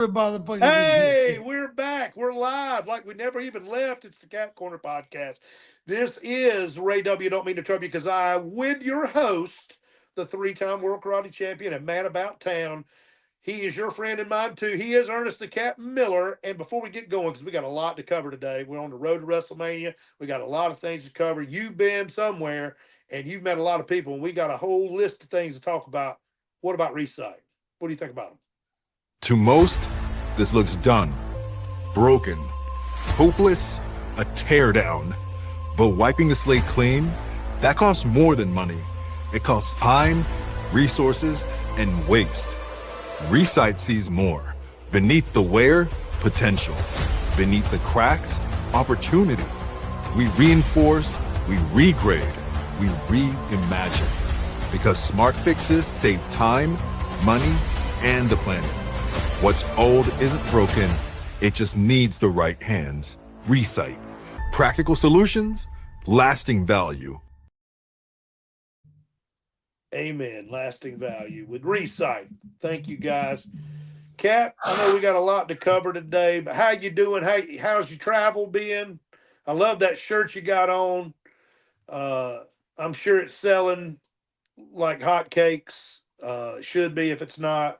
Everybody for you we here. Hey, we're back. We're live like we never even left. It's the Cat Corner Podcast. This is Ray W. Don't mean to trouble you because with your host, the three-time world karate champion and man about town. He is your friend and mine too. He is Ernest the Cat Miller. And before we get going, because we got a lot to cover today, we're on the road to WrestleMania. We got a lot of things to cover. You've been somewhere and you've met a lot of people, and we got a whole list of things to talk about. What about Recite? What do you think about them? To most, this looks done, broken, hopeless, a teardown. But wiping the slate clean, that costs more than money. It costs time, resources, and waste. Recite sees more. Beneath the wear, potential. Beneath the cracks, opportunity. We reinforce, we regrade, we reimagine. Because smart fixes save time, money, and the planet. What's old isn't broken, it just needs the right hands. Recite. Practical solutions, lasting value. Amen. Lasting value with Recite. Thank you, guys. Kat, I know we got a lot to cover today, but how you doing? How's your travel been? I love that shirt you got on. I'm sure it's selling like hotcakes. It should be if it's not.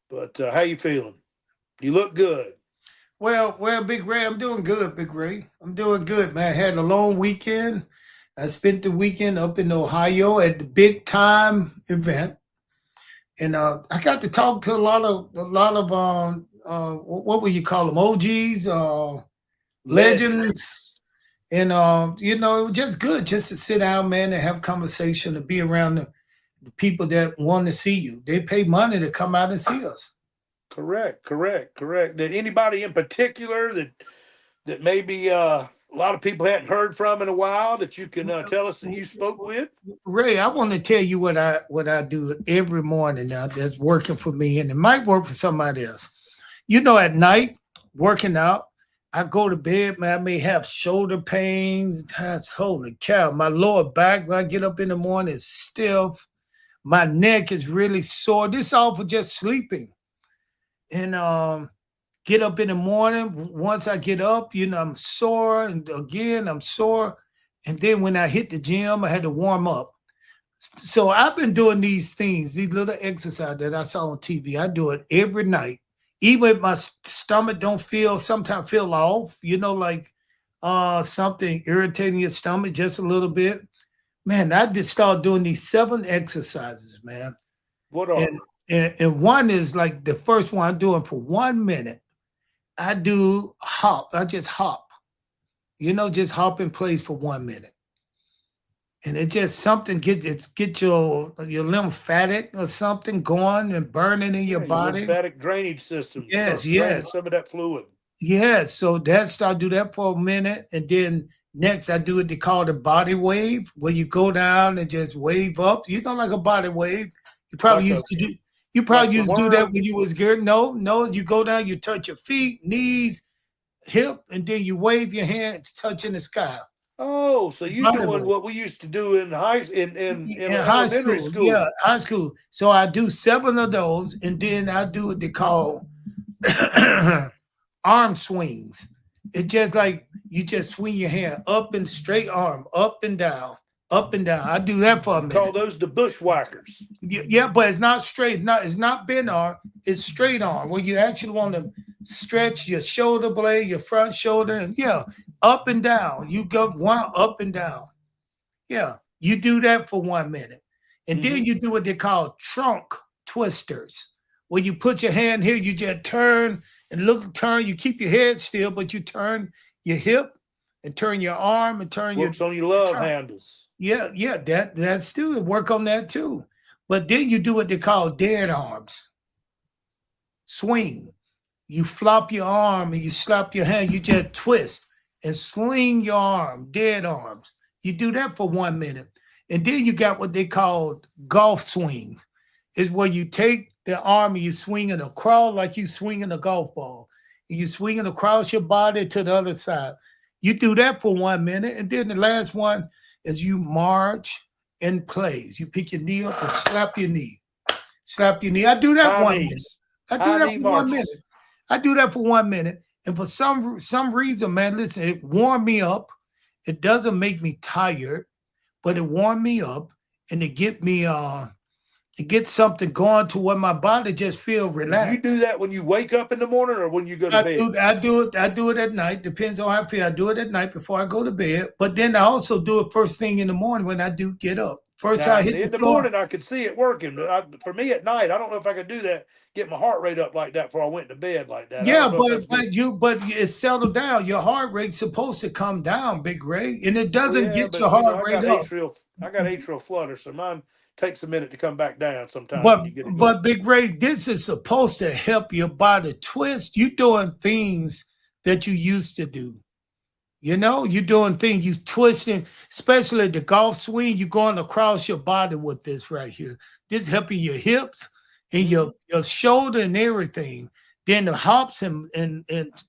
But how you feeling? You look good. Well, Big Ray, I'm doing good, Big Ray. I'm doing good, man. I had a long weekend. I spent the weekend up in Ohio at the big time event, and I got to talk to a lot of what would you call them? OGs, legends, and it was just good just to sit down, man, and have conversation, to be around the people that want to see you. They pay money to come out and see us. Correct. Did anybody in particular that maybe a lot of people hadn't heard from in a while that you can tell us that you spoke with? Ray, I want to tell you what I do every morning now that's working for me, and it might work for somebody else. At night, working out, I go to bed, man, I may have shoulder pains. That's holy cow. My lower back, when I get up in the morning, is stiff. My neck is really sore. This all for just sleeping. And get up in the morning. Once I get up, I'm sore, and again I'm sore. And then when I hit the gym, I had to warm up. So I've been doing these things, these little exercises that I saw on TV. I do it every night, even if my stomach don't sometimes feel off. Like something irritating your stomach just a little bit. Man, I just start doing these 7 exercises, man. What are and one is like the first one I'm doing for 1 minute. I do hop. I just hop. Just hop in place for 1 minute. And it just something get your lymphatic or something going and burning in your body. Lymphatic drainage system. Yes. Some of that fluid. Yes. So I do that for a minute, and then next I do what they call the body wave, where you go down and just wave up. Like a body wave. You probably used to do. You probably used to do that when you was good. No, you go down, you touch your feet, knees, hip, and then you wave your hands touching the sky. Oh, so you're doing what we used to do in high school. Yeah, high school. So I do 7 of those, and then I do what they call arm swings. It's just like you just swing your hand up and straight arm, up and down. Up and down. I do that for a minute. Call those the bushwhackers. Yeah, but it's not straight. It's not bent arm. It's straight arm, where you actually want to stretch your shoulder blade, your front shoulder, and up and down. You go one up and down. Yeah, you do that for 1 minute, and then you do what they call trunk twisters, where you put your hand here, you just turn and turn. You keep your head still, but you turn your hip and turn your arm and turn Works on your love handles. Yeah, that's too. Work on that too. But then you do what they call dead arms. Swing. You flop your arm and you slap your hand. You just twist and swing your arm, dead arms. You do that for 1 minute. And then you got what they call golf swings. Is where you take the arm and you swing it across like you swinging a golf ball. And you swing it across your body to the other side. You do that for 1 minute. And then the last one is you march in place. You pick your knee up and slap your knee. Slap your knee. I do that 1 minute. I do High that knee for 1 marches. minute. I do that for 1 minute. And for some reason, man, listen, it warmed me up. It doesn't make me tired, but it warmed me up and it get something going to where my body just feel Do you relaxed. do that when you wake up in the morning or when you go to bed? I do it at night. Depends on how I feel. I do it at night before I go to bed. But then I also do it first thing in the morning when I do get up. First Now, I hit in the the floor. morning, I could see it working. But for me at night, I don't know if I could do that, get my heart rate up like that before I went to bed like that. I Yeah, don't know if that's good. but it's settled down. Your heart rate's supposed to come down, Big Ray, and it Well, doesn't yeah, get your but you know, heart rate up. I got atrial flutter, so mine takes a minute to come back down sometimes when you get it going. But Big Ray, this is supposed to help your body twist. You doing things that you used to do. You know, you're doing things, you twisting, especially the golf swing, you're going across your body with this right here. This helping your hips and your shoulder and everything. Then the hops and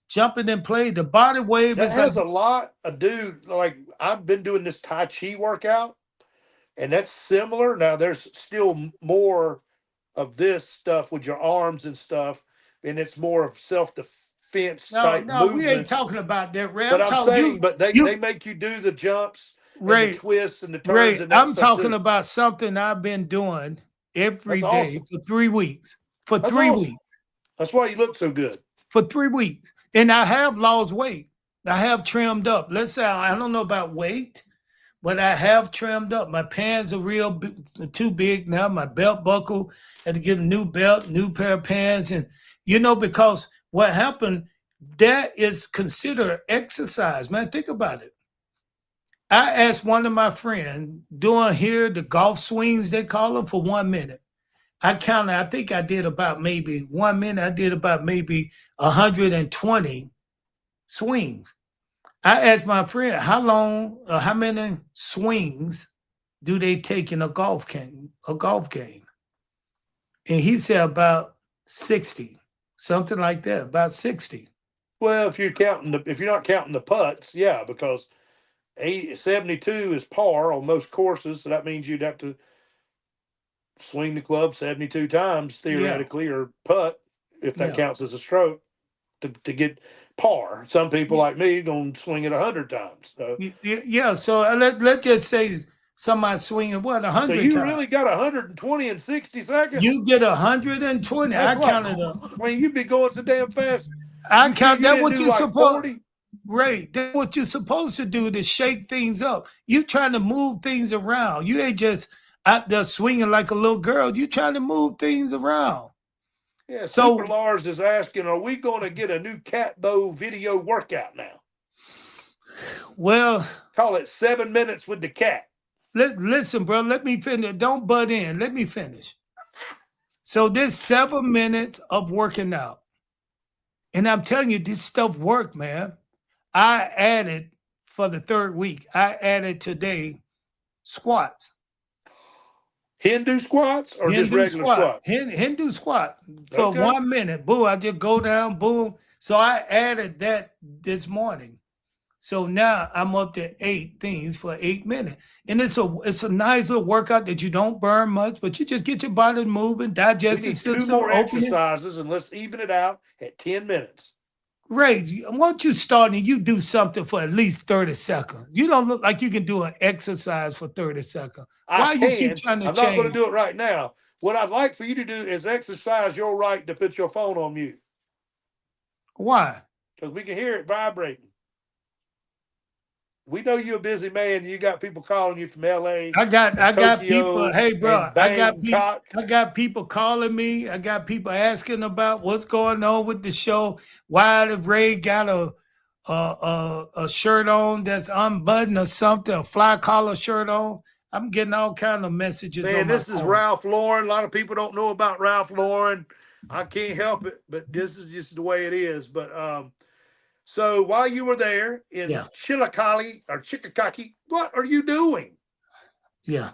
jumping in play, the body wave That is like has a lot of like I've been doing this Tai Chi workout, and that's similar. Now there's still more of this stuff with your arms and stuff, and it's more of self-defense type no, we ain't movement. talking about that, Ray. But I'm I'm talking saying, but they you make you do the jumps and the Ray, twists and the turns Ray, and that I'm stuff talking too. about something I've been doing every That's day awesome. for 3 weeks. For That's 3 awesome. weeks. That's why you look so good. For 3 weeks. And I have lost weight. I have trimmed up. Let's say I don't know about weight, but I have trimmed up. My pants are too big now. My belt buckle, had to get a new belt, new pair of pants. And, because what happened, that is considered exercise. Man, think about it. I asked one of my friends doing here the golf swings, they call them, for 1 minute. I think I did about maybe 1 minute. I did about maybe 120 swings. I asked my friend, how many swings do they take in a golf game? And he said about 60, something like that, about 60. Well, if you're not counting the putts, yeah, because 72 is par on most courses, so that means you'd have to swing the club 72 times theoretically, or putt if that counts as a stroke to get par. Some people like me gonna swing it 100 times. So. Yeah. So let's just say somebody swinging 100 So you times. really got 120 in 60 seconds. You get 120. I counted up. I mean, you'd be going so damn fast. I count that what you supposed. 40? Right. That's what you're supposed to do, to shake things up. You trying to move things around. You ain't just out there swinging like a little girl. You trying to move things around. Yeah, so, Super Lars is asking, are we going to get a new cat bow video workout now? Well, call it 7 minutes with the cat. Listen, bro, let me finish. Don't butt in. Let me finish. So this 7 minutes of working out. And I'm telling you, this stuff worked, man. I added for the 3rd week, I added today squats. Hindu squats or just regular squats? Hindu squat for 1 minute. Boom, I just go down, boom. So I added that this morning. So now I'm up to 8 things for 8 minutes. And it's a nice little workout that you don't burn much, but you just get your body moving, digestive system. 2 more exercises, and let's even it out at 10 minutes. Ray, once you start and you do something for at least 30 seconds, you don't look like you can do an exercise for 30 seconds. Why you keep trying to change? I'm not going to do it right now. What I'd like for you to do is exercise your right to put your phone on mute. Why? Because we can hear it vibrating. We know you're a busy man. You got people calling you from LA. I got people. Hey, bro, I got people calling me. I got people asking about what's going on with the show. Why the Ray got a shirt on that's unbuttoned or something, a fly collar shirt on. I'm getting all kind of messages. Man, this is Ralph Lauren. A lot of people don't know about Ralph Lauren. I can't help it, but this is just the way it is. But so while you were there in Chillicothe or Chickakaki, what are you doing? Yeah.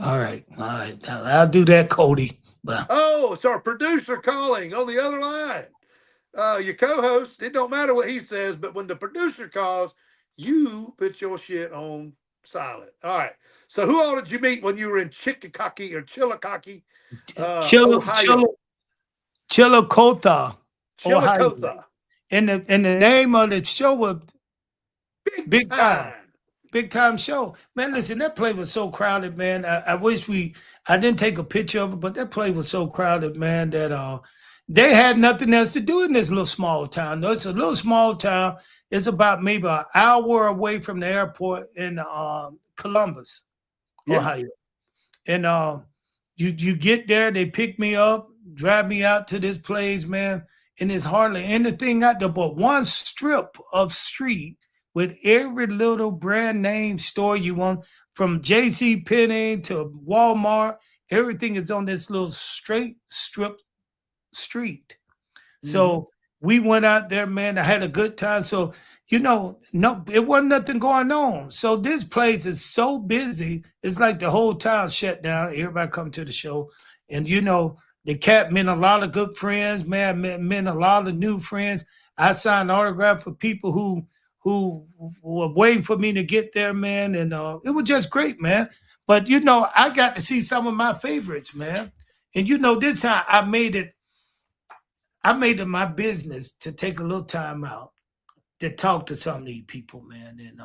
All right. I'll do that, Cody. But oh, it's our producer calling on the other line. Your co-host, it don't matter what he says, but when the producer calls, you put your shit on Silent. All right. So who all did you meet when you were in Chillicothe, Ohio? Chillicothe, Chillicothe, Ohio. Chillicothe. And the name of the show was Big Big Time. time. Big Time Show. Man, listen, that place was so crowded, man. I wish I didn't take a picture of it, but that place was so crowded, man, that they had nothing else to do in this little small town. No, it's a little small town. It's about maybe an hour away from the airport in Columbus, Yeah. Ohio. And you get there, they pick me up, drive me out to this place, man, and there's hardly anything out there but one strip of street with every little brand name store you want, from J.C. Penney to Walmart. Everything is on this little straight strip street. So we went out there, man. I had a good time. So, no, it wasn't nothing going on. So this place is so busy. It's like the whole town shut down. Everybody come to the show. And, the cat meant a lot of good friends, man. Meant a lot of new friends. I signed autographs for people who were waiting for me to get there, man. And it was just great, man. But, I got to see some of my favorites, man. And, this time I made it my business to take a little time out to talk to some of these people, man. And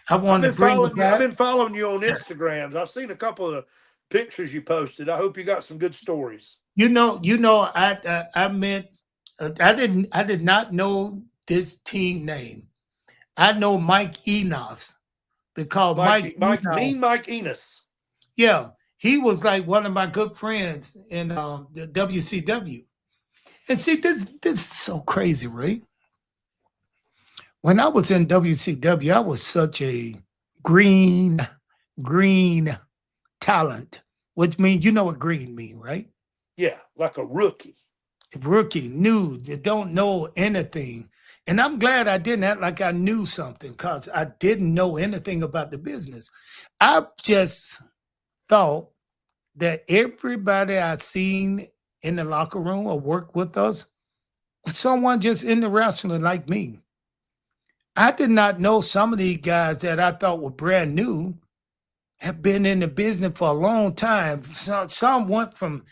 I wanted to bring it back. I've been following you on Instagrams. I've seen a couple of pictures you posted. I hope you got some good stories. I did not know this team name. I know Mike Enos because Mike Enos. Yeah, he was like one of my good friends in the WCW. And see, this is so crazy, right? When I was in WCW, I was such a green talent, which means you know what green mean, right? Yeah, like a rookie. Rookie, new, you don't know anything. And I'm glad I didn't act like I knew something, because I didn't know anything about the business. I just thought that everybody I seen in the locker room or worked with us was someone just in the wrestling like me. I did not know some of these guys that I thought were brand new have been in the business for a long time. Some went from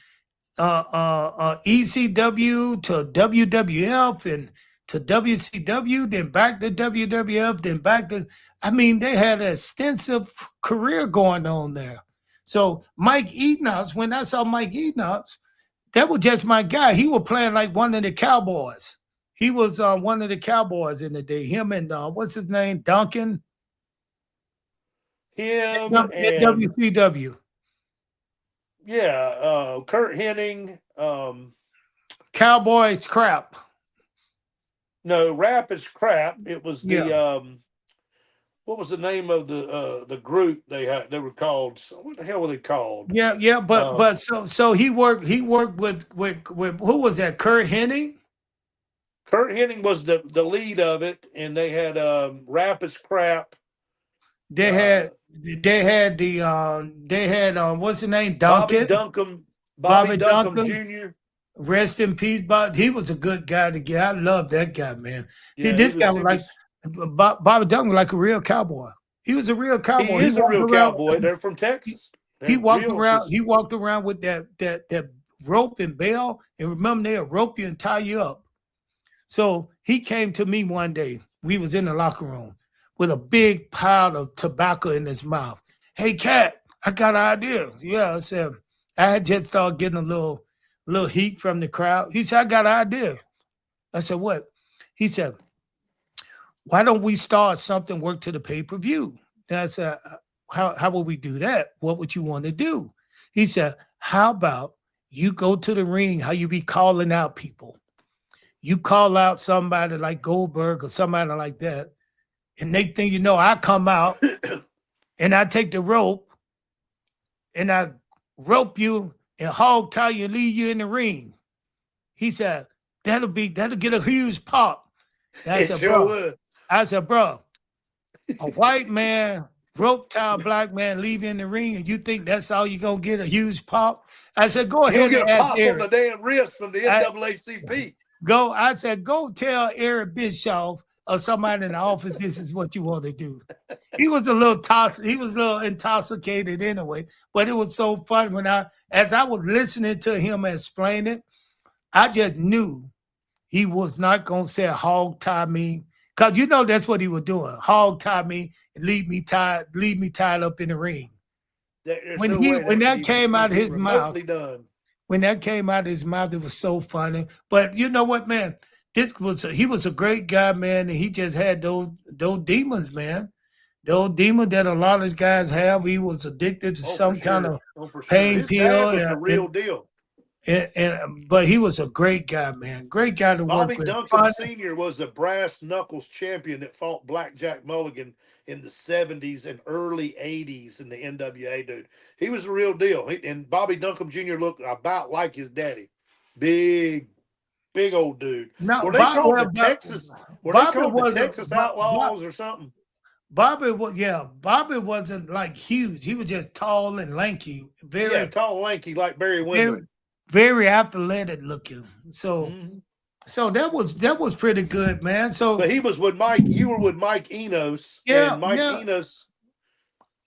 ECW to WWF and to WCW, then back to WWF, then back to, they had an extensive career going on there. So Mike Enos, when I saw Mike Enos, that was just my guy. He was playing like one of the Cowboys. He was one of the Cowboys in the day. Him and what's his name? Duncan. Him and WCW. Yeah, Kurt Hennig. Cowboys crap. No, Rap is crap. It was the what was the name of the group they were called? What the hell were they called? Yeah, but so he worked with who was that? Kurt Hennig? Kurt Hennig was the lead of it, and they had Rap is crap. They had what's his name? Duncan. Bobby Duncan Jr. Rest in peace, Bob. He was a good guy to get. I love that guy, man. Yeah, Bobby Duncan was like a real cowboy. He was a real cowboy. He is a real cowboy. They're from Texas. He walked around with that rope and bell. And remember, they'll rope you and tie you up. So he came to me one day. We was in the locker room with a big pile of tobacco in his mouth. Hey, Cat, I got an idea. Yeah, I said, I had just started getting a little heat from the crowd. He said, I got an idea. I said, what? He said, why don't we start something, work to the pay-per-view? And I said, how would we do that? What would you want to do? He said, how about you go to the ring, how you be calling out people? You call out somebody like Goldberg or somebody like that, and they think, I come out and I take the rope and I rope you and hog tie you and leave you in the ring. He said, that'll get a huge pop. I said, bro, a white man rope tie a black man, leave you in the ring, and you think that's all you're gonna get, a huge pop? I said, go ahead. You'll get a pop on the damn wrist from the NAACP. I said, go tell Eric Bischoff or somebody in the office, this is what you want to do. He was a little intoxicated anyway, but it was so fun as I was listening to him explain it, I just knew he was not gonna say hog tie me. Cause that's what he was doing. Hog tie me and leave me tied up in the ring. When that came out of his mouth, when that came out of his mouth, it was so funny. But you know what, man? He was a great guy, man, and he just had those demons, man. Those demons that a lot of these guys have. He was addicted to some kind of pain pill. His dad was the real deal. But he was a great guy, man. Great guy to work with. Bobby Duncan Sr. was the brass knuckles champion that fought Blackjack Mulligan in the 70s and early 80s in the NWA, dude. He was the real deal. And Bobby Duncan Jr. looked about like his daddy. Big old dude. No, were they called the Texas Outlaws or something? Bobby wasn't like huge. He was just tall and lanky. Tall and lanky like Barry Windham. Very athletic looking. So so that was pretty good, man. So but he was with Mike. You were with Mike Enos. Yeah. And Mike Enos.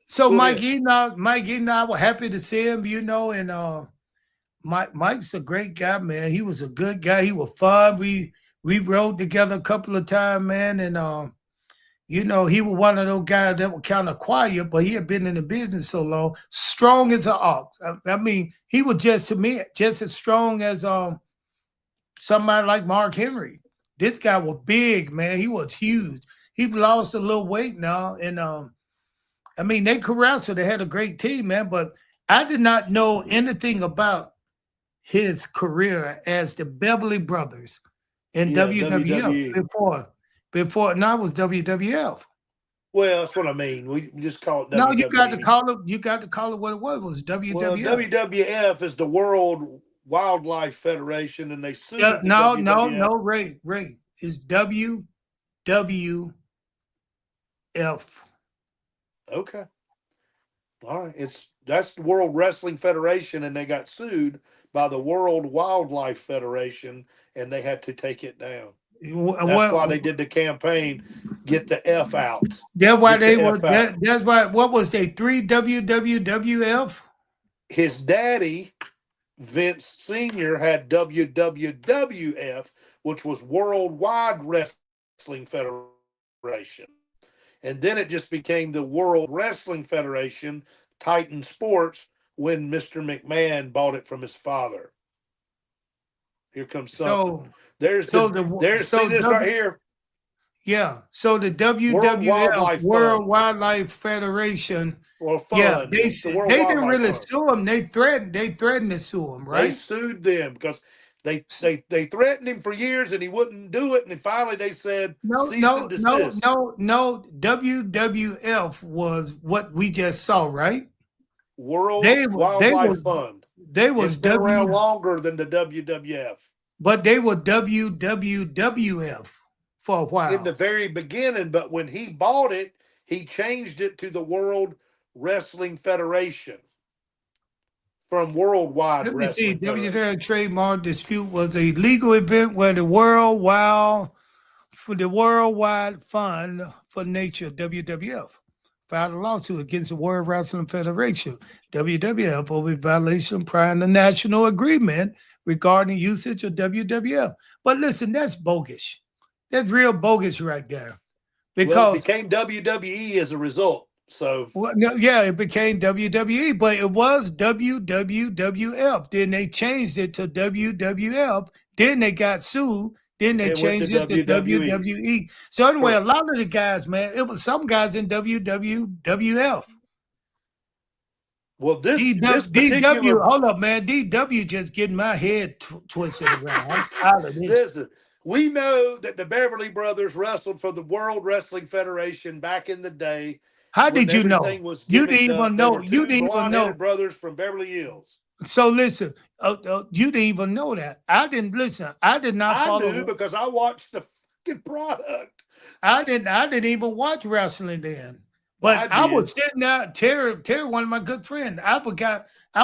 So Mike Enos, we're happy to see him, and Mike's a great guy, man. He was a good guy. He was fun. We rode together a couple of times, man, and he was one of those guys that were kind of quiet, but he had been in the business so long, strong as an ox. I mean, he was just as strong as somebody like Mark Henry. This guy was big, man. He was huge. He lost a little weight now, and I mean, they could wrestle. They had a great team, man. But I did not know anything about his career as the Beverly Brothers in WWF before. Now it was WWF. Well, that's what I mean. We just call it WWF. No, you got to call it. You got to call it what it was. It was WWF. Well, WWF is the World Wildlife Federation, and they sued. No, Ray. It's WWF. Okay. All right. That's the World Wrestling Federation, and they got sued by the World Wildlife Federation, and they had to take it down. That's why they did the campaign, get the F out. That's why that's why, what was they, 3 WWF? His daddy, Vince Sr., had WWF, which was Worldwide Wrestling Federation. And then it just became the World Wrestling Federation, Titan Sports, when Mr. McMahon bought it from his father. Here comes something. There's this right here. Yeah. So the WWF, World Wildlife Federation. Yeah, they didn't really sue him. They threatened to sue him, right? They sued them because they threatened him for years and he wouldn't do it. And then finally they said, no. WWF was what we just saw, right? World Wildlife Fund. They was been around longer than the WWF. But they were WWF for a while. In the very beginning, but when he bought it, he changed it to the World Wrestling Federation from Worldwide Wrestling Federation. WWF trademark dispute was a legal event where the Worldwide Fund for Nature, WWF, filed a lawsuit against the World Wrestling Federation, WWF, over violation prior to the national agreement regarding usage of WWF. But listen, that's bogus. That's real bogus right there. Because it became WWE as a result. So it became WWE, but it was WWF. Then they changed it to WWF. Then they got sued. Then they changed it to WWE. So anyway, a lot of the guys, man, it was some guys in WWF. Well, DW, hold up, man. DW just getting my head twisted around. I'm proud of this. Listen, we know that the Beverly Brothers wrestled for the World Wrestling Federation back in the day. How did you know? You didn't even know. You didn't even know. Brothers from Beverly Hills. So listen, you didn't even know that. I didn't listen. I did not follow. I knew because I watched the fucking product. I didn't even watch wrestling then. But I was sitting there, Terry, one of my good friends. I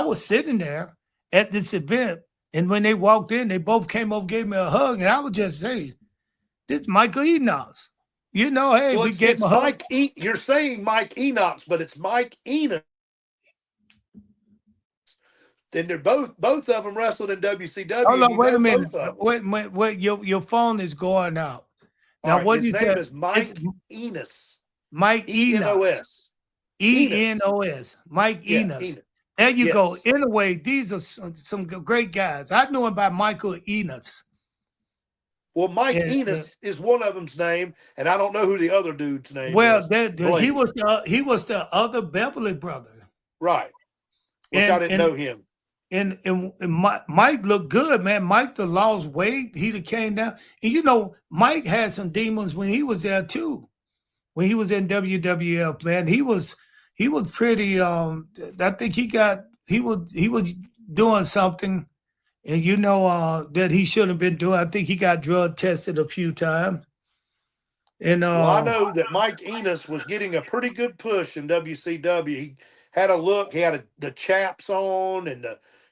was sitting there at this event, and when they walked in, they both came over, gave me a hug, and I would just say, "This is Michael Enos." You know, hey, Well, we gave it's him a hug. You're saying Mike Enoch, but it's Mike Enos. And they're both of them wrestled in WCW, Hold and on, you wait a know minute. both of them. Wait, your phone is going out. All Now, right, what do his you name say? is It's Mike Enos. Mike Enos. Enos. Enos. Enos. Mike Yeah, Enos. Enos. There you go. Yes. Anyway, these are some great guys. I knew him by Michael Enos. Well, Mike And Enos is one of them's name, and I don't know who the other dude's name well, is. he Blade. was the other Beverly brother. Right. Which I And didn't and know him. and Mike looked good, man. Mike the lost weight, he came down. And you know, Mike had some demons when he was there too. When he was in WWF, man, he was pretty. I think he was doing something, and you know that he shouldn't have been doing. I think he got drug tested a few times. And Well, I know that Mike Enos was getting a pretty good push in WCW. He had a look. He had the chaps on, and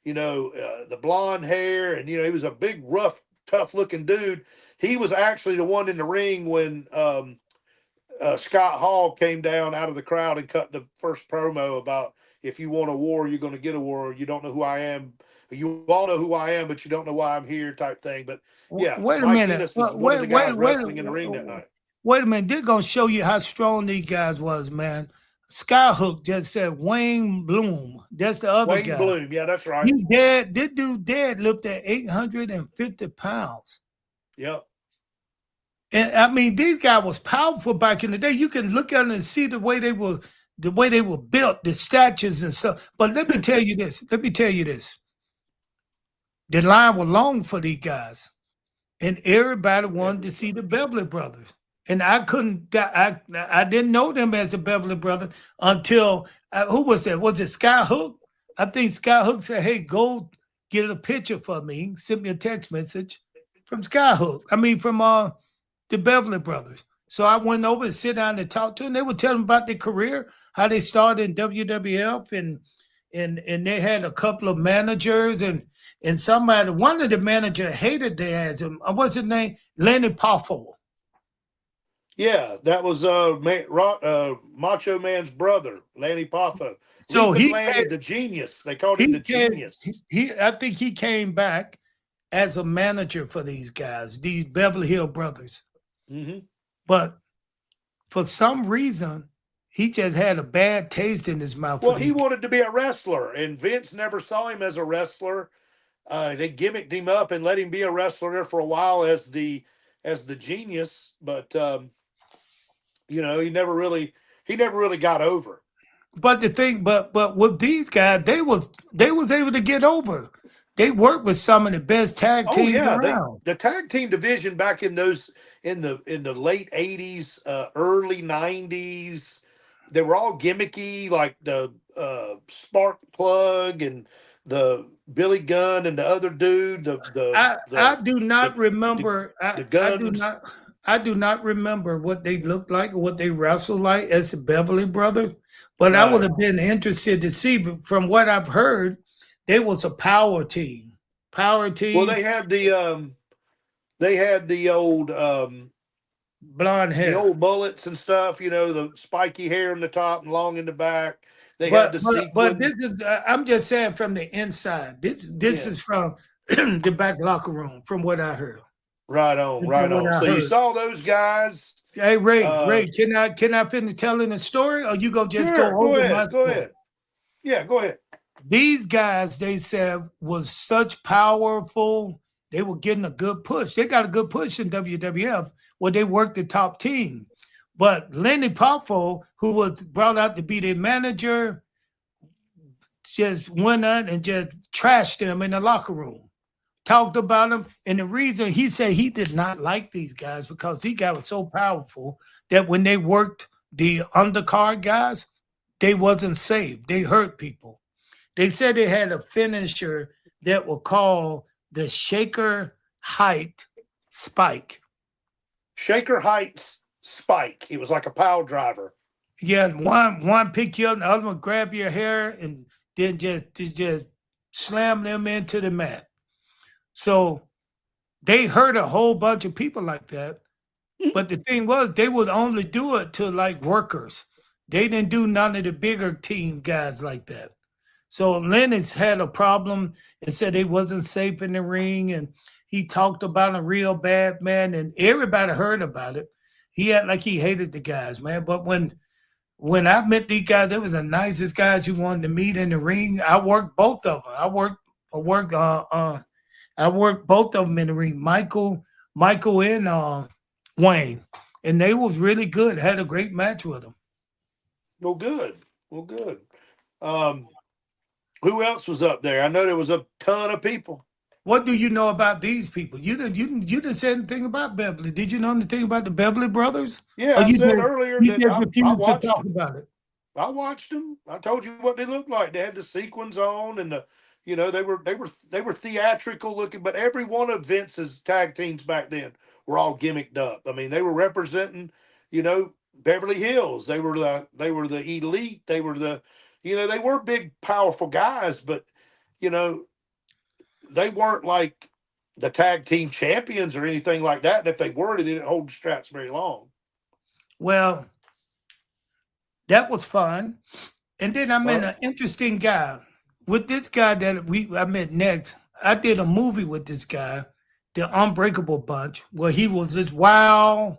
the blonde hair, and he was a big, rough, tough-looking dude. He was actually the one in the ring when Scott Hall came down out of the crowd and cut the first promo about, if you want a war, you're going to get a war. You don't know who I am. You all know who I am, but you don't know why I'm here, type thing. But yeah, wait a Mike minute. Enos was one of the guys wrestling in the ring that night. Wait a minute. They're gonna show you how strong these guys was, man. Skyhook just said Wayne Bloom. That's the other Wayne guy. Bloom, yeah, that's right. He's dead. This dude dead lived at 850 pounds. Yep. And I mean, these guys was powerful back in the day. You can look at them and see the way they were built, the statues and stuff. But let me tell you this. The line was long for these guys. And everybody wanted to see the Beverly brothers. And I didn't know them as the Beverly brothers until, who was that? Was it Skyhook? I think Skyhook said, hey, go get a picture for me. Sent me a text message from Skyhook. I mean, from the Beverly brothers. So I went over and sit down and talk to them. They would tell them about their career, how they started in WWF, and they had a couple of managers, and one of the managers hated their ass. What's his name? Lenny Poffo. Yeah, that was Macho Man's brother, Lanny Poffo. So Lanny the Genius. They called him the Genius. I think he came back as a manager for these guys, these Beverly Hill brothers. Mm-hmm. But for some reason, he just had a bad taste in his mouth. Well, he wanted to be a wrestler, and Vince never saw him as a wrestler. They gimmicked him up and let him be a wrestler there for a while as the Genius, but he never really got over. But the thing, but with these guys, they was able to get over. They worked with some of the best tag teams around. The tag team division back in the late 80s, early 90s, they were all gimmicky, like the Spark Plug and the Billy Gunn and the other dude. I do not remember. The I do not remember what they looked like or what they wrestled like as the Beverly brothers. But I would have been interested to see. But from what I've heard, they was a power team. Well, they had the old blonde hair, the old bullets and stuff. The spiky hair in the top and long in the back. But this is I'm just saying from the inside. This is from the back locker room, from what I heard. Right on. So you saw those guys. Hey Ray, can I finish telling the story, or you gonna just go over my story? Go ahead. Yeah, go ahead. These guys, they said, was such powerful. They were getting a good push. They got a good push in WWF where they worked the top team. But Lenny Poffo, who was brought out to be their manager, just went out and just trashed them in the locker room. Talked about them. And the reason he said he did not like these guys because these guys were so powerful that when they worked the undercard guys, they wasn't saved. They hurt people. They said they had a finisher that were called the Shaker Height Spike. Shaker Heights Spike. It was like a pile driver. Yeah, one pick you up, the other one grab your hair, and then just slam them into the mat. So they hurt a whole bunch of people like that. But the thing was, they would only do it to like workers. They didn't do none of the bigger team guys like that. So Lennox had a problem and said he wasn't safe in the ring, and he talked about a real bad man, and everybody heard about it. He acted like he hated the guys, man. But when I met these guys, they were the nicest guys you wanted to meet in the ring. I worked both of them. I worked both of them in the ring. Michael and Wayne, and they was really good. Had a great match with them. Well, good. Well, good. Who else was up there? I know there was a ton of people. What do you know about these people? You didn't say anything about Beverly. Did you know anything about the Beverly brothers? Yeah, Or I said earlier you that just I refused to watched talk them. about it? I watched them. I told you what they looked like. They had the sequins on, and they were theatrical looking. But every one of Vince's tag teams back then were all gimmicked up. I mean, they were representing, Beverly Hills. They were the elite. They were they were big, powerful guys, but they weren't like the tag team champions or anything like that. And if they were, they didn't hold the straps very long. Well, that was fun. And then I met an interesting guy. With this guy that I met next, I did a movie with this guy, The Unbreakable Bunch, where he was this wild,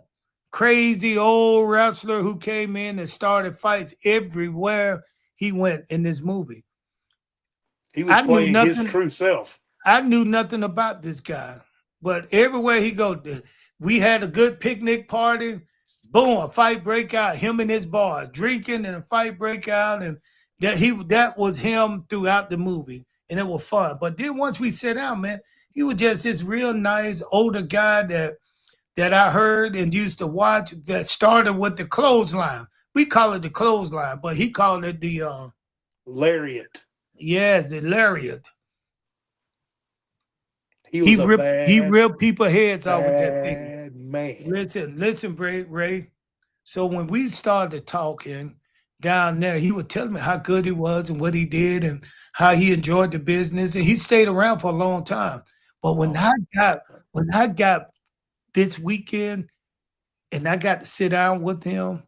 crazy old wrestler who came in and started fights everywhere he went in this movie. He was playing his true self. I knew nothing about this guy, but everywhere he go, we had a good picnic party. Boom, a fight break out. Him and his boys drinking, and a fight break out, and that was him throughout the movie, and it was fun. But then once we sat down, man, he was just this real nice older guy that I heard and used to watch. That started with the clothesline. We call it the clothesline, but he called it the lariat. Yes, the lariat. He ripped people heads off with that thing. Man. Listen, Ray. So when we started talking down there, he would tell me how good he was and what he did and how he enjoyed the business, and he stayed around for a long time. But when I got this weekend and I got to sit down with him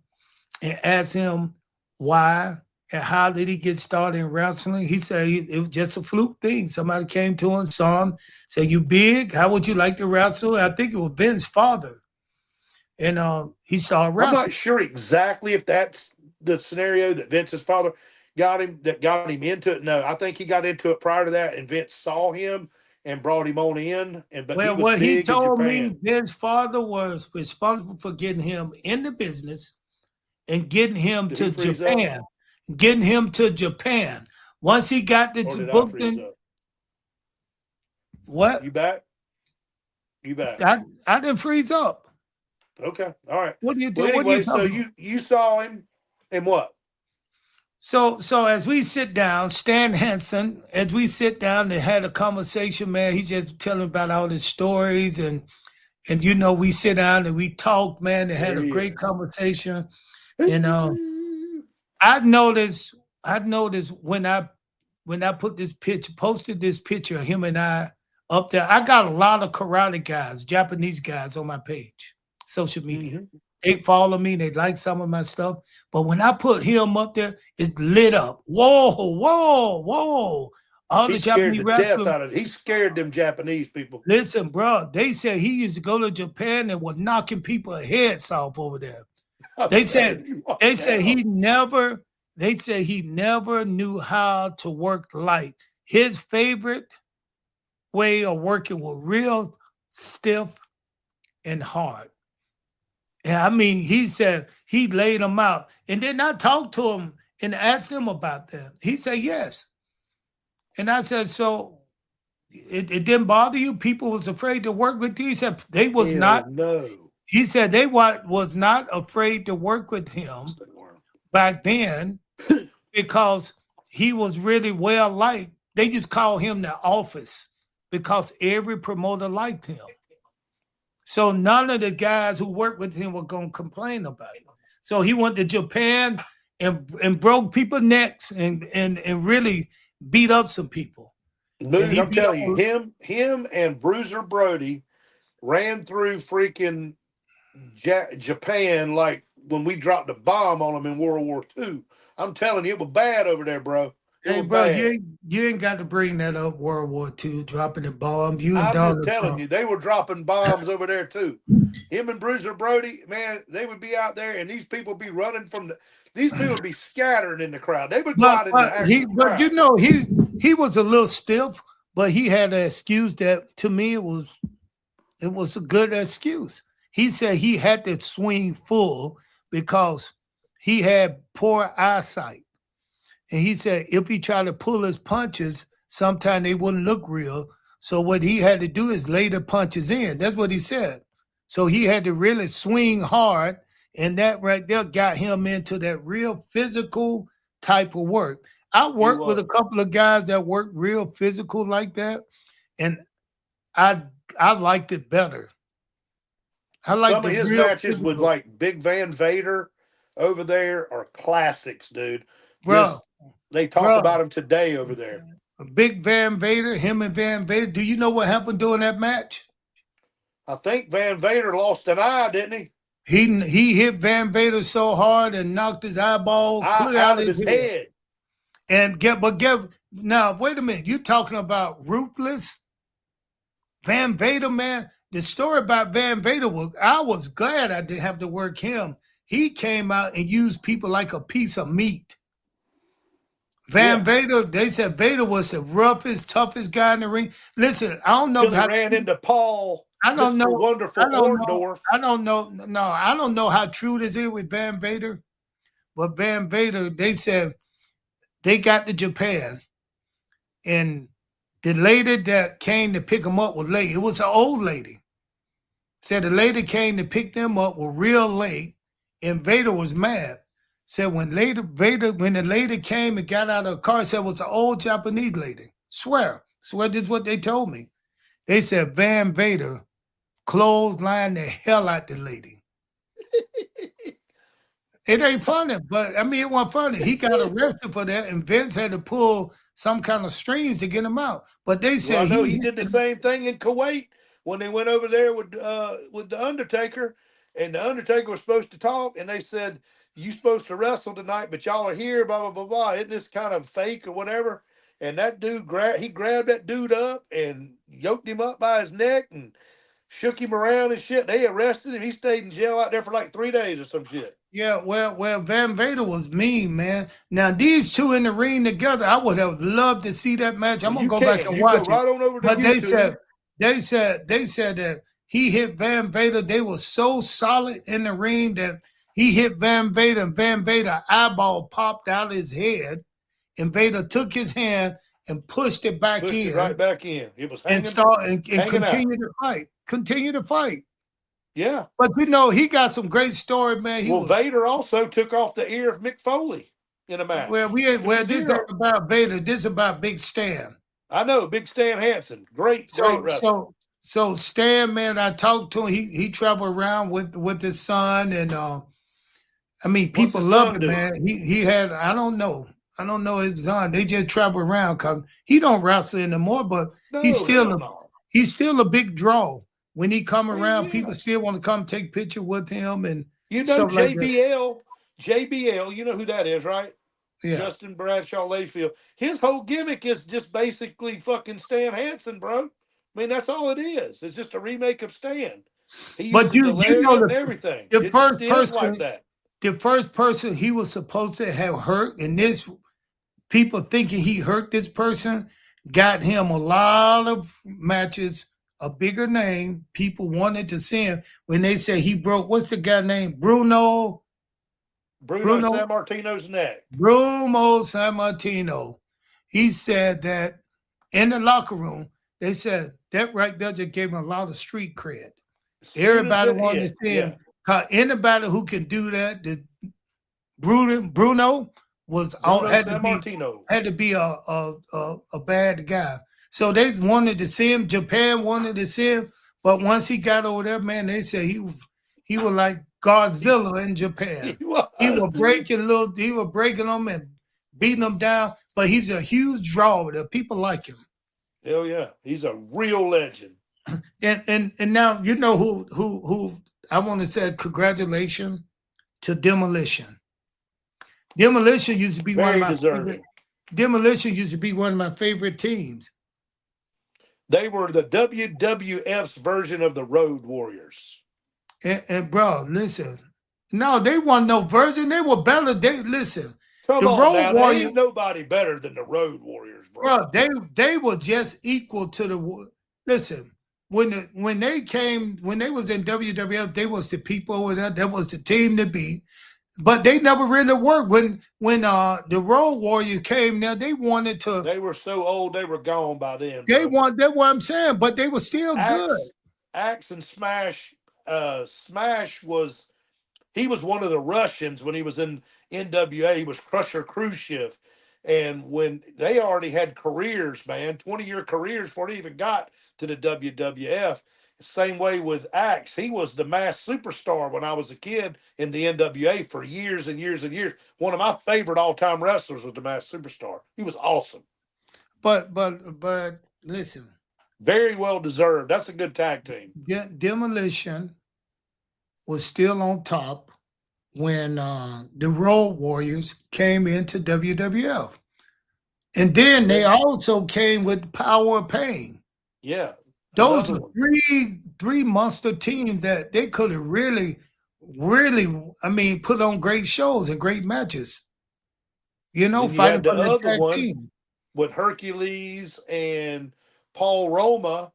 and ask him why and how did he get started in wrestling, he said it was just a fluke thing. Somebody came to him, saw him, said, "You big? How would you like to wrestle?" I think it was Ben's father. And he started wrestling. I'm not sure exactly if that's the scenario that Vince's father got him into it. No, I think he got into it prior to that, and Vince saw him and brought him on in. What he told me, Vince's father was responsible for getting him in the business and getting him to Japan. Getting him to Japan. Once he got the book, what? You back? I didn't freeze up. Okay, all right. What do you think? Well, anyway, so you saw him, and what? So as we sit down, Stan Hansen, as we sit down and had a conversation, man, he just telling about all his stories, and we sit down and we talked, man, and had a great conversation. And I noticed when I posted this picture of him and I up there, I got a lot of karate guys, Japanese guys on my page, social media. Mm-hmm. They follow me, they like some of my stuff. But when I put him up there, it's lit up. Whoa. All the Japanese wrestlers. He scared them Japanese people. Listen, bro, they said he used to go to Japan and was knocking people's heads off over there. They said he never knew how to work light. His favorite way of working was real stiff and hard. And I mean, he said he laid them out. And then I talked to him and asked him about that. He said yes. And I said, so it didn't bother you? People was afraid to work with you? He said they was not. No. He said they was not afraid to work with him back then because he was really well liked. They just called him the office because every promoter liked him. So none of the guys who worked with him were going to complain about it. So he went to Japan and broke people's necks and really beat up some people. Dude, I'm telling you, him and Bruiser Brody ran through freaking Japan like when we dropped a bomb on them in World War II. I'm telling you, it was bad over there, bro. It Hey, was bro, bad. you ain't got to bring that up. World War II, dropping the bomb. You and I'm just Donald telling Trump. you, they were dropping bombs over there too. Him and Bruiser Brody, man, they would be out there, and these people would be running from the. These people would be scattering in the crowd. They would go out in the actual crowd. You know, he was a little stiff, but he had an excuse that to me it was a good excuse. He said he had to swing full because he had poor eyesight. And he said if he tried to pull his punches, sometimes they wouldn't look real. So what he had to do is lay the punches in. That's what he said. So he had to really swing hard. And that right there got him into that real physical type of work. I worked with a couple of guys that worked real physical like that. And I liked it better. I like some of his matches with like Big Van Vader over there are classics, dude. Bro, they talk about him today over there. Big Van Vader, him and Van Vader. Do you know what happened during that match? I think Van Vader lost an eye, didn't he? He hit Van Vader so hard and knocked his eyeball clear out of his head. And now wait a minute. You're talking about Ruthless Van Vader, man. The story about Van Vader I was glad I didn't have to work him. He came out and used people like a piece of meat. Vader, they said Vader was the roughest, toughest guy in the ring. Listen, I don't know how ran into Paul. I don't know. Wonderful Orndorff. I don't know. No, I don't know how true this is with Van Vader. But Van Vader, they said they got to Japan, and the lady that came to pick him up was late. It was an old lady. Said the lady came to pick them up was real late, and Vader was mad. Said when the lady came and got out of the car, said it was an old Japanese lady. Swear this is what they told me. They said Van Vader clotheslined the hell out the lady. It ain't funny, but I mean it wasn't funny. He got arrested for that, and Vince had to pull some kind of strings to get him out. But they said he did the same thing in Kuwait when they went over there with the Undertaker, and the Undertaker was supposed to talk, and they said, "You supposed to wrestle tonight, but y'all are here, blah blah blah blah. Isn't this kind of fake or whatever?" And that dude grabbed that dude up and yoked him up by his neck and shook him around and shit. They arrested him. He stayed in jail out there for like 3 days or some shit. Yeah, well, Van Vader was mean, man. Now these two in the ring together, I would have loved to see that match. I'm gonna go back and watch it. Right on over to but YouTube. they said that he hit Van Vader. They were so solid in the ring that he hit Van Vader, and Van Vader eyeball popped out of his head, and Vader took his hand and pushed it back in. Right back in. It was hanging, and continue to fight. Continue to fight. Yeah. But you know, he got some great story, man. Vader also took off the ear of Mick Foley in a match. This isn't about Vader. This is about Big Stan. I know, Big Stan Hansen. Great wrestler. So Stan, man, I talked to him. He traveled around with his son, and I mean, people love it, man. He had I don't know his son. They just travel around because he don't wrestle anymore, but he's still a big draw. When he come around, people still want to come take picture with him, and JBL. JBL, you know who that is, right? Yeah. Justin Bradshaw Layfield. His whole gimmick is just basically fucking Stan Hansen, bro. I mean, that's all it is. It's just a remake of Stan. But you know everything. The first person he was supposed to have hurt, and this people thinking he hurt this person, got him a lot of matches. A bigger name, people wanted to see him when they said he broke. What's the guy named Bruno Sammartino's neck. Bruno Sammartino. He said that in the locker room, they said that right there just gave him a lot of street cred. Everybody wanted to see him. Anybody who can do that, Bruno had to be a bad guy. So they wanted to see him. Japan wanted to see him, but once he got over there, man, they said he was like Godzilla in Japan. He was breaking them and beating them down. But he's a huge draw. People like him. Hell yeah, he's a real legend. And now you know who I want to say congratulations to Demolition. Demolition used to be Very one of my deserving. favorite. Demolition used to be one of my favorite teams. They were the WWF's version of the Road Warriors. And bro, listen. No, they weren't no version. They were better. Listen. Come the on Road now, Warriors, there ain't nobody better than the Road Warriors, bro. They were just equal to the. Listen, when they was in WWF, they was the people over there. That was the team to beat. But they never really worked. When the Road Warrior came now, they wanted to. They were so old, they were gone by then. That's what I'm saying. But they were still good. Axe and Smash. Smash he was one of the Russians when he was in NWA. He was Crusher Khrushchev. And when they already had careers, man, 20-year careers before they even got to the WWF. Same way with Axe. He was the mass superstar when I was a kid in the NWA for years and years and years. One of my favorite all-time wrestlers was the mass superstar. He was awesome. But listen. Very well deserved. That's a good tag team. Demolition was still on top when the Road Warriors came into WWF. And then they also came with Power of Pain. Yeah. Those are three monster teams that they could have really, put on great shows and great matches. Fighting the for that other tag one team. With Hercules and Paul Roma,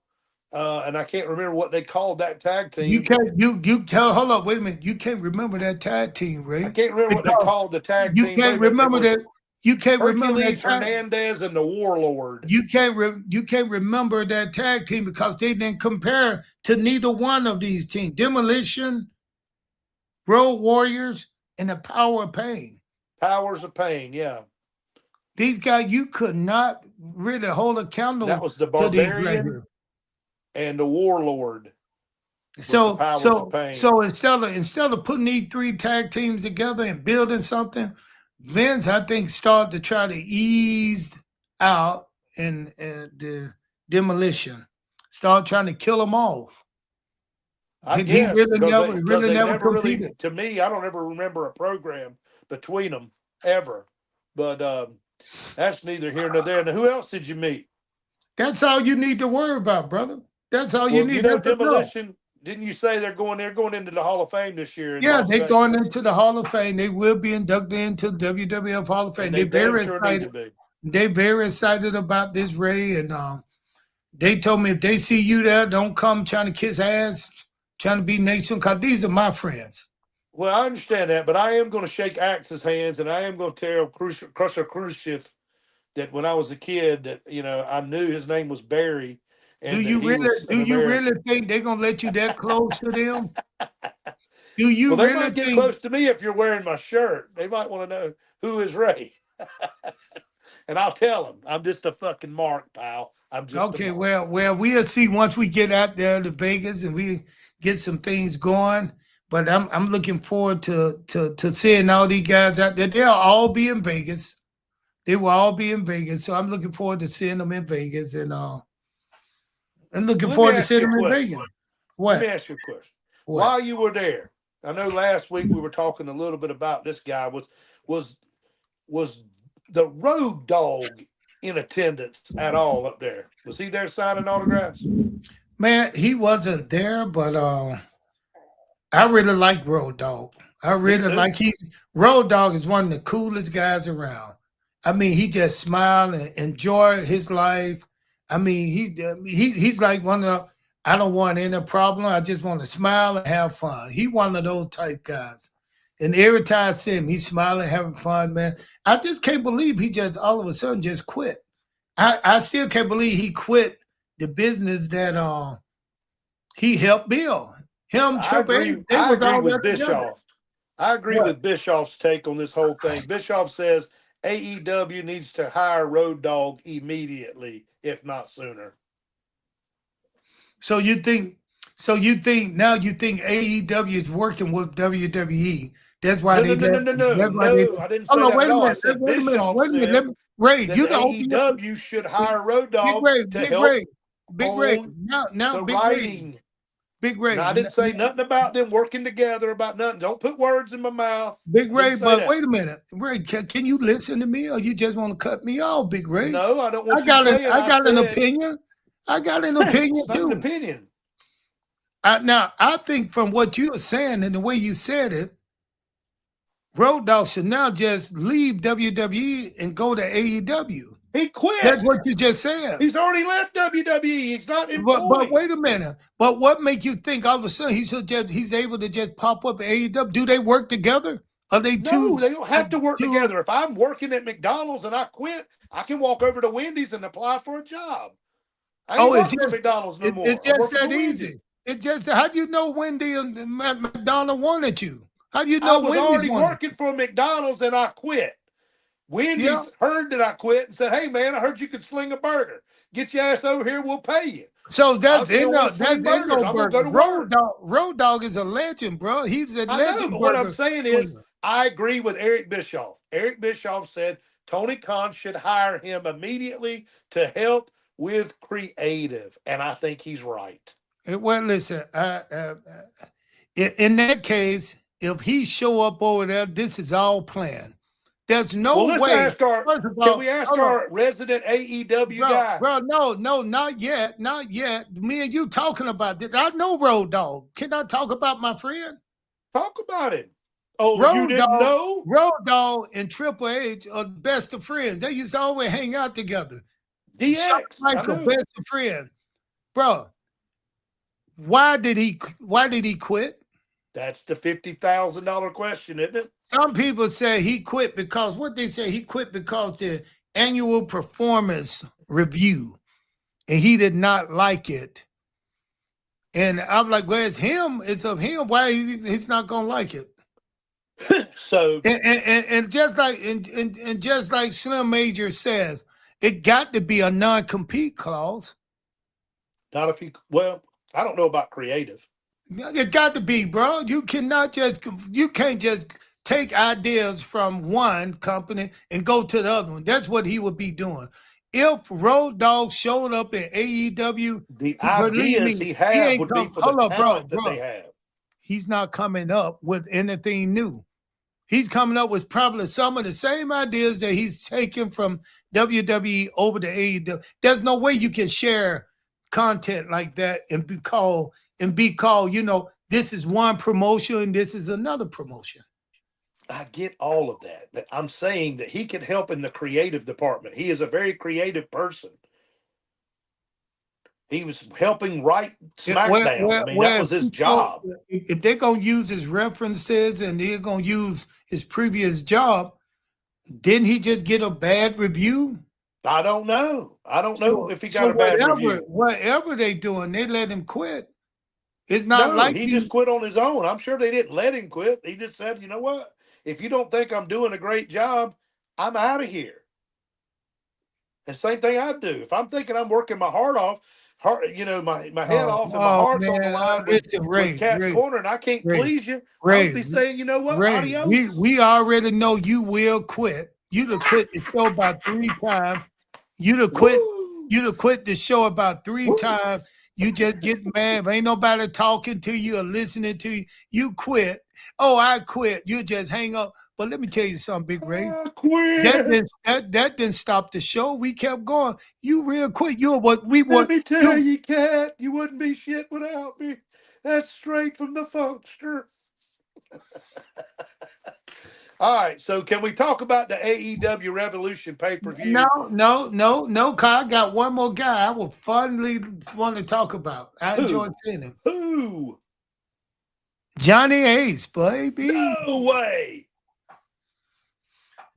and I can't remember what they called that tag team. Hold up, wait a minute. You can't remember that tag team, Ray. I can't remember what they called the tag team. You can't remember that. You can't remember that tag. Hernandez and the Warlord. You can't remember that tag team because they didn't compare to neither one of these teams. Demolition, Road Warriors, and the Power of Pain. Powers of Pain, yeah. These guys, you could not really hold a candle. That was the Barbarian and the Warlord. So instead of putting these three tag teams together and building something, Vince, I think, started to try to ease out and the Demolition. Start trying to kill them off. He really never competed. To me, I don't ever remember a program between them ever. But that's neither here nor there. Now, who else did you meet? That's all you need to worry about, brother. That's all you need to know. Demolition. Didn't you say they're going into the Hall of Fame this year? Yeah, they're going into the Hall of Fame. They will be inducted into the WWF Hall of Fame. They're very excited. They're very excited about this, Ray. And they told me if they see you there, don't come trying to kiss ass, trying to be nation, because these are my friends. Well, I understand that, but I am going to shake Axe's hands, and I am going to tell Crusher Khrushchev that when I was a kid that, I knew his name was Barry. Do you really think they're gonna let you that close to them? Do you they really might get close to me if you're wearing my shirt? They might want to know who is Ray, and I'll tell them I'm just a fucking mark, pal. I'm just okay. Well, we'll see once we get out there to Vegas and we get some things going. But I'm looking forward to seeing all these guys out there. They'll all be in Vegas. They will all be in Vegas. So I'm looking forward to seeing them in Vegas and I'm looking forward to seeing them in Vegas. What? Let me ask you a question. While you were there, I know last week we were talking a little bit about this guy. Was the Road Dog in attendance at all up there? Was he there signing autographs? Man, he wasn't there, but I really like Road Dog. I really like Road Dog is one of the coolest guys around. I mean, he just smiled and enjoyed his life. I mean, he's like one of I don't want any problem. I just want to smile and have fun. He one of those type guys. And every time I see him, he's smiling, having fun, man. I just can't believe he just all of a sudden just quit. I still can't believe he quit the business that he helped build. Him, Triple H, I agree with Bischoff. I agree with Bischoff's take on this whole thing. Bischoff says AEW needs to hire Road Dogg immediately, if not sooner. So you think AEW is working with WWE? That's why No. I didn't say that at all. I said Bischoff said Ray, that AEW should hire Road Dogg to help Big Ray. Now, the Big writing. Big Ray. Now, I didn't say nothing about them working together, about nothing. Don't put words in my mouth. Big Ray, Didn't say but that. wait a minute. Ray, can you listen to me or you just want to cut me off, Big Ray? No, I don't want I you got saying I got an said, opinion. I got an opinion it's not too. an opinion. Now, I think from what you were saying and the way you said it, Road Dogg should now just leave WWE and go to AEW. He quit. That's what you just said. He's already left WWE. He's not employed. But wait a minute. But what make you think all of a sudden he's able to just pop up at AEW? Do they work together? Are they two? No, they don't have to work together. If I'm working at McDonald's and I quit, I can walk over to Wendy's and apply for a job. I ain't working at McDonald's no more. It's just that easy. It's just, how do you know Wendy and McDonald wanted you? How do you know Wendy's already working for McDonald's and I quit. Wendy's heard that I quit and said, "Hey man, I heard you could sling a burger. Get your ass over here, we'll pay you." So that's no burger. Road Dogg is a legend, bro. He's a legend. What I'm saying is, I agree with Eric Bischoff. Eric Bischoff said Tony Khan should hire him immediately to help with creative, and I think he's right. Well, listen, in that case, if he show up over there, this is all planned. There's no way. Can we ask our resident AEW guy? Bro, no, not yet. Not yet. Me and you talking about this. I know Road Dogg. Can I talk about my friend? Talk about it. Oh, you didn't know? Road Dogg and Triple H are the best of friends. They used to always hang out together. DX. Michael, best of friend. Bro, why did he quit? That's the $50,000 question, isn't it? Some people say he quit because he quit because the annual performance review, and he did not like it. And I'm like, well, it's him. It's of him. Why he's not gonna like it? So and just like Slim Major says, it got to be a non-compete clause. Not if you. Well, I don't know about creative. It got to be, bro. You can't just take ideas from one company and go to the other one. That's what he would be doing. If Road Dogg showed up at AEW, the ideas he had would be for the talent that they have. He's not coming up with anything new. He's coming up with probably some of the same ideas that he's taken from WWE over to AEW. There's no way you can share content like that and be called, this is one promotion and this is another promotion. I get all of that, but I'm saying that he can help in the creative department. He is a very creative person. He was helping write SmackDown. That was his job. If they're going to use his references and they're going to use his previous job, didn't he just get a bad review? I don't know. I don't know if he got a bad review. Whatever they doing, they let him quit. It's not like he just quit on his own. I'm sure they didn't let him quit. He just said, you know what? If you don't think I'm doing a great job, I'm out of here. And same thing I do. If I'm thinking I'm working my heart off, my head off and my heart's on the line with Cat's Corner, and I can't please you, I'll be saying, you know what? Adios. We already know you will quit. You'd have quit the show about 3 times. You'd have quit the show about 3 times. You just get mad. If ain't nobody talking to you or listening to you, you quit. Oh, I quit. You just hang up. But let me tell you something, Big Ray. I quit. That didn't stop the show. We kept going. You real quick. Let me tell you, Cat, you wouldn't be shit without me. That's straight from the funkster. All right, so can we talk about the AEW Revolution pay-per-view? No, Kyle. I got one more guy I would fondly want to talk about. I enjoyed seeing him. Who? Johnny Ace, baby. No way.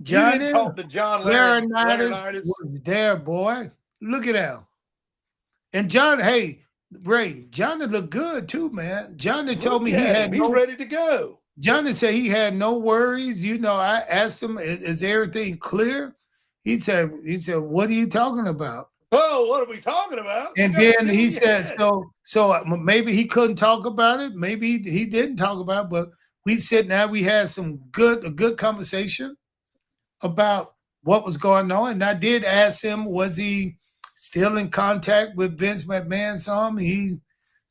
Johnny, you didn't talk to John Laurinaitis was there, boy. Look at that. And John, hey, Ray, Johnny looked good too, man. Johnny told me he's ready to go. Johnny said he had no worries. I asked him, is everything clear? He said, what are you talking about? Oh, what are we talking about? And then he said, so maybe he couldn't talk about it. Maybe he didn't talk about it, but we had a good conversation about what was going on. And I did ask him, was he still in contact with Vince McMahon some? He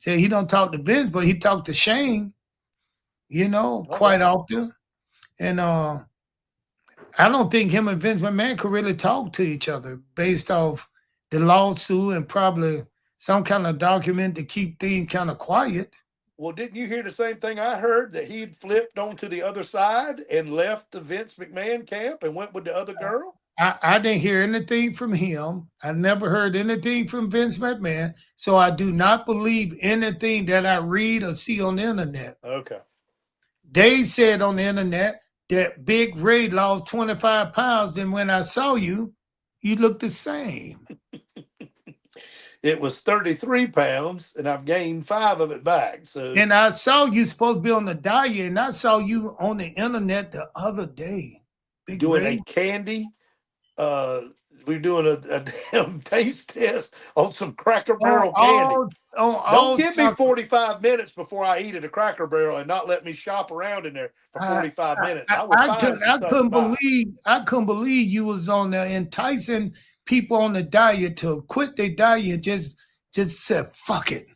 Said he don't talk to Vince, but he talked to Shane, quite often. And I don't think him and Vince McMahon could really talk to each other based off the lawsuit and probably some kind of document to keep things kind of quiet. Well, didn't you hear the same thing I heard, that he'd flipped onto the other side and left the Vince McMahon camp and went with the other girl? I didn't hear anything from him. I never heard anything from Vince McMahon. So I do not believe anything that I read or see on the internet. Okay. They said on the internet that Big Ray lost 25 pounds. Then when I saw you, you look the same. It was 33 pounds, and I've gained 5 of it back. So, and I saw you supposed to be on the diet, and I saw you on the internet the other day. Big doing Ray. a candy. We're doing a damn taste test on some Cracker Barrel candy. Don't give me 45 minutes before I eat at a Cracker Barrel and not let me shop around in there for 45 minutes. I couldn't believe you was on there enticing people on the diet to quit their diet. Just said fuck it.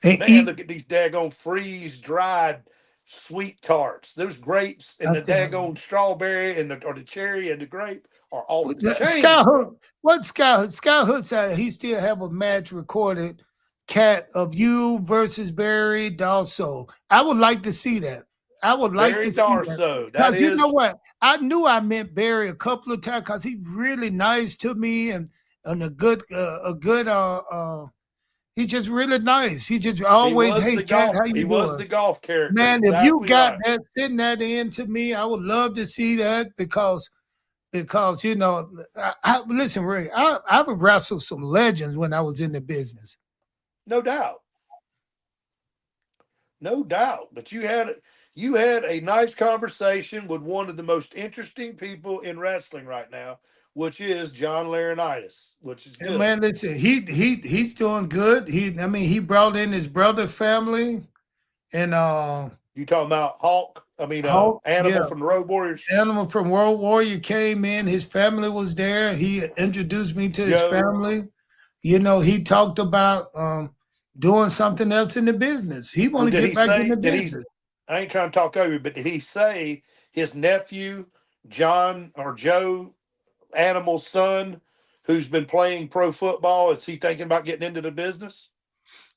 Man, look at these daggone freeze-dried sweet tarts. Those grapes and the daggone strawberry and the cherry and the grape are all the chain. Scott Hood said he still have a match recorded, Cat, of you versus Barry Darso. I would like to see that. I would like Barry to see Darso. that. Because you know what? I knew I meant Barry a couple of times because he's really nice to me and he's just really nice. He just always, hey, Cat, how you doing? He was the golf character. Man, if you got that, sitting that into me, I would love to see that because listen, Ray, I would wrestle some legends when I was in the business. No doubt. But you had a nice conversation with one of the most interesting people in wrestling right now, which is John Laurinaitis, which is good. Man, listen, he's doing good. He brought in his brother family, and you talking about Hulk? Animal from the Road Warriors. Animal from Road Warrior came in. His family was there. He introduced me to his family. He talked about doing something else in the business. He want to get back in the business. I ain't trying to talk over you, but did he say his nephew, John or Joe, Animal's son, who's been playing pro football, is he thinking about getting into the business?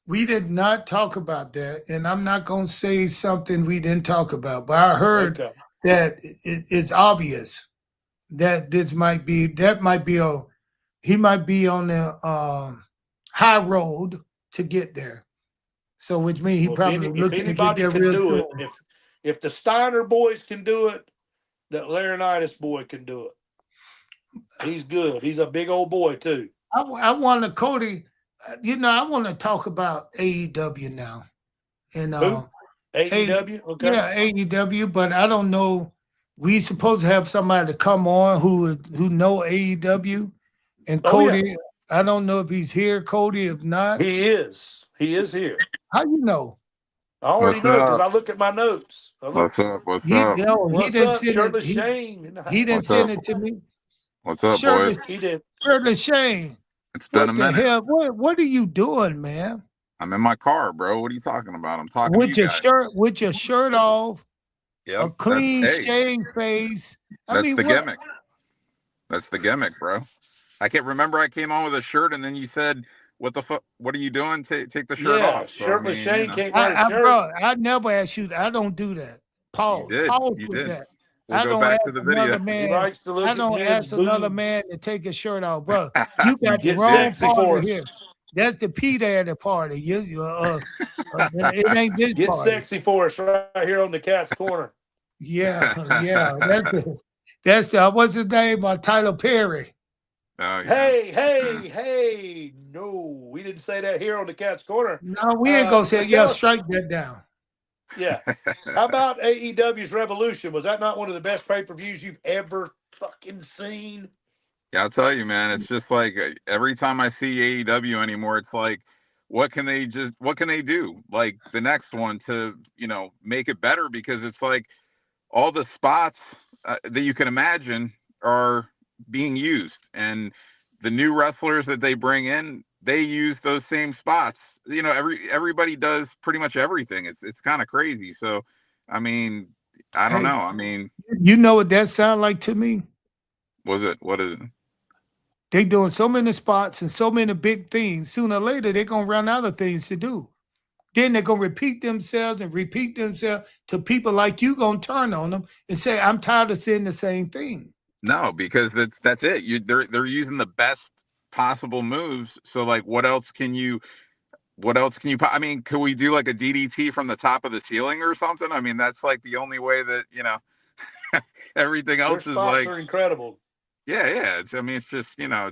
We did not talk about that, and I'm not going to say something we didn't talk about, but I heard that it's obvious that he might be on the high road to get there. So, which means he probably looking to get there real quick. If the Steiner boys can do it, that Laurinaitis boy can do it. He's good. He's a big old boy too. I want to, Cody. I want to talk about AEW now. And AEW? Okay. Yeah, AEW, but I don't know. We supposed to have somebody to come on who know AEW. And Cody, I don't know if he's here, Cody. If not, he is. He is here. How you know? I already know because I look at my notes. What's up? He didn't send it. He didn't send it to me. What's up, boys? He did. Shirley Shane. It's been a minute. Hell? What are you doing, man? I'm in my car, bro. What are you talking about? I'm talking with to you your guys. With your shirt off, a clean shaved face. That's the gimmick. That's the gimmick, bro. I can't remember. I came on with a shirt, and then you said, "What the fuck? What are you doing? Take the shirt off." So, shirtless Shane can't wear a shirt. Bro, I never asked you. I don't do that. Paul. You did. Paul You put did. that. We'll go back to the video. I don't ask another man to take his shirt off, bro. You got the wrong party here. That's the P Daddy party. It ain't this party. Get sexy for us right here on the Cat's Corner. Yeah. That's the what's his name? Tyler Perry. Oh, yeah. Hey. No, we didn't say that here on the Cat's Corner. No, we ain't gonna say strike that down. Yeah. How about AEW's Revolution? Was that not one of the best pay-per-views you've ever fucking seen? Yeah, I'll tell you, man. It's just like every time I see AEW anymore, it's like, what can they do? Like the next one to, make it better, because it's like all the spots that you can imagine are being used, and the new wrestlers that they bring in, they use those same spots you know, everybody does pretty much everything. It's kind of crazy. So, I mean, I don't Hey, know. I mean, you know what that sound like to me? what is it? They doing so many spots and so many big things. Sooner or later, they're gonna run out of things to do. Then they're gonna repeat themselves till people like you gonna turn on them and say, "I'm tired of seeing the same thing." No, because that's it. They're using the best possible moves. So like, what else can you? What else can you? I mean, could we do like a DDT from the top of the ceiling or something? I mean, that's like the only way that, you know, everything Their else is spots like, are incredible. yeah. It's, I mean, it's just, you know,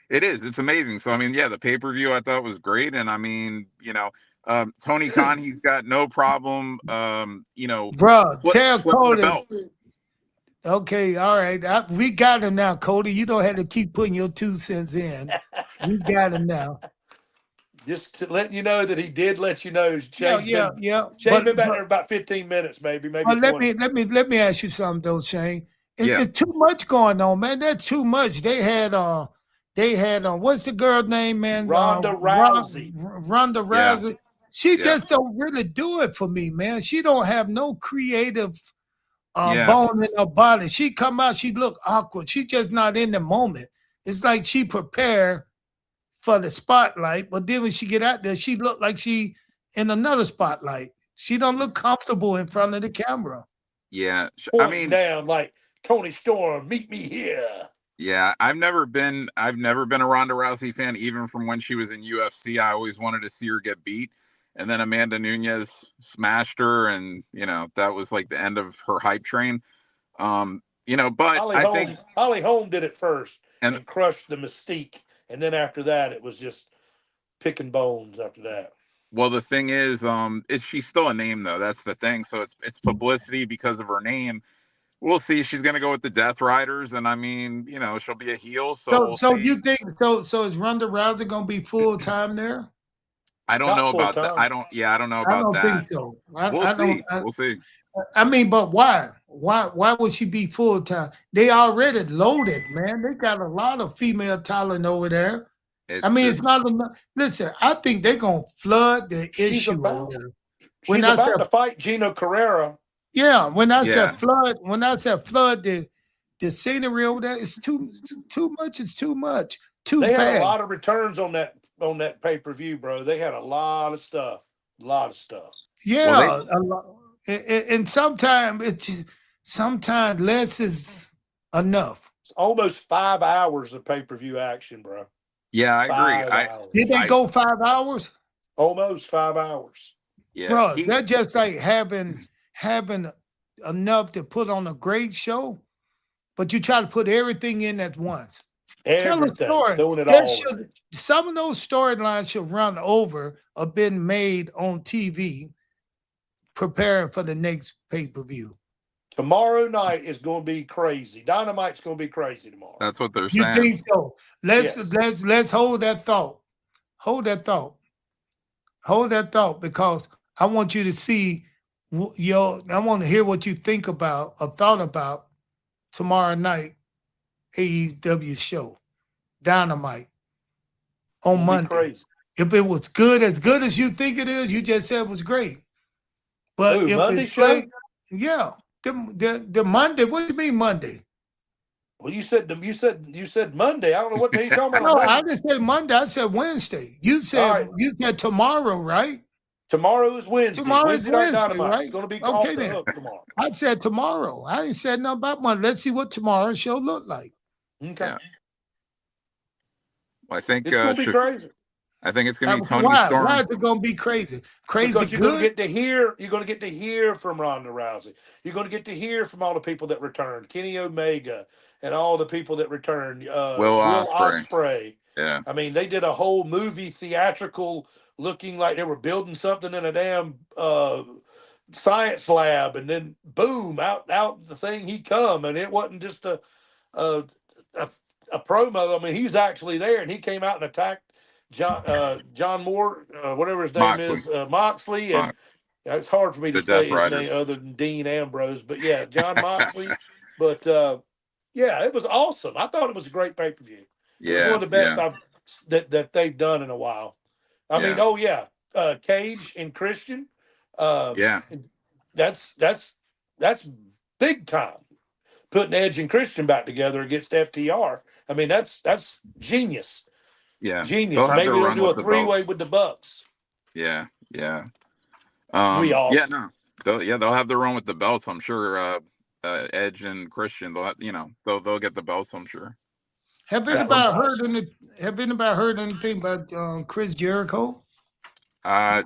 it is. It's amazing. So I mean, yeah, the pay-per-view I thought was great, and I mean, you know, Tony Khan, he's got no problem, you know, Bruh, tell flipping the Cody. belts. Okay, all right. We got him now, Cody. You don't have to keep putting your 2 cents in. We got him now. Just to let you know that he did let you know. Yeah, Shane's yeah, been yeah. Shane been back there about 15 minutes, maybe But 20. let me ask you something though, Shane. Yeah, It's too much going on, man. That's too much. They had what's the girl name, man? Ronda Rousey. Ronda yeah, Rousey. She yeah, just don't really do it for me, man. She don't have no creative yeah, bone in her body. She come out, she look awkward. She just not in the moment. It's like she prepared for the spotlight, but then when she get out there, she look like she in another spotlight. She don't look comfortable in front of the camera. yeah. I Pointing mean, down like Tony Storm, meet me here. yeah, I've never been a Ronda Rousey fan, even from when she was in UFC. I always wanted to see her get beat. And then Amanda Nunes smashed her, and you know, that was like the end of her hype train. You know, but I think Holly Holm did it first and and crushed the mystique. And then after that, it was just picking bones after that. well, the thing is she's still a name though. That's the thing. So it's publicity because of her name. We'll see. She's gonna go with the Death Riders, and I mean, you know, she'll be a heel, so we'll So see. you think so is Ronda Rousey gonna be full time there? I don't know Not full about that. time. I don't know I about don't that. think so. We'll I don't see. We'll see. I mean, but why? Why would she be full time? They already loaded, man. They got a lot of female talent over there. I It's mean, it's just not enough. Listen, I think they're gonna flood the She's issue over about there. When she's I said about to fight Gino Carrera. yeah, when I said yeah. flood, the scenery over there is too much. It's too much. Too They had a fast. lot of returns on that pay-per-view, bro. They had a lot of stuff. A lot of stuff. Well, they Yeah, a lot. And sometimes less is enough. It's almost 5 hours of pay-per-view action, bro. yeah, I agree. 5 hours. Did they I go 5 hours? Almost 5 hours. yeah. Bro, they're just like having enough to put on a great show, but you try to put everything in at once. Tell a Everything. story. Doing it That all. should some of those storylines should run over or been made on TV preparing for the next pay-per-view. Tomorrow night is going to be crazy. Dynamite's going to be crazy tomorrow. That's what they're You saying. think so? Yes. Let's hold that thought. Hold that thought. Hold that thought because I want you to see I want to hear what you think about or thought about tomorrow night AEW show. Dynamite on It'll be Monday. crazy. If it was good as you think it is, you just said it was great. But Ooh, if Monday it show? played, yeah, the Monday. What do you mean Monday? Well, you said Monday. I don't know what the hell you're talking No, about. I didn't say Monday. I said Wednesday. You said All right. you said tomorrow, right? Tomorrow is Wednesday. Tomorrow is Wednesday night Wednesday, Dynamite. right? It's going to be Okay, off the then. hook tomorrow. I said tomorrow. I ain't said nothing about Monday. Let's see what tomorrow's show look like. Okay. Yeah. Well, I think It's going to be crazy. I think it's gonna be Tony Why? Storm. Why is it gonna be crazy? Crazy Because you're going to good? get to hear from Ronda Rousey. You're going to get to hear from all the people that returned, Kenny Omega, and all the people that returned. Will Ospreay. Ospreay. Yeah. I mean, they did a whole movie theatrical, looking like they were building something in a damn science lab, and then boom, out the thing he come, and it wasn't just a promo. I mean, he's actually there, and he came out and attacked John Moore, whatever his name is, Moxley, and it's hard for me to The say Death his Riders. name other than Dean Ambrose, but yeah, John Moxley. But yeah, it was awesome. I thought it was a great pay-per-view. It was Yeah. one of the best Yeah. that they've done in a while. I mean, oh yeah, Cage and Christian. Yeah. That's big time. Putting Edge and Christian back together against FTR. I mean, that's genius. Yeah. Genius. They'll have their Maybe they'll run do a with the belts. three-way with the Bucks. Yeah. Yeah. We all. Yeah. No. They'll have their run with the belts. I'm sure. Edge and Christian, they'll get the belts. I'm sure. Have anybody heard anything about Chris Jericho? I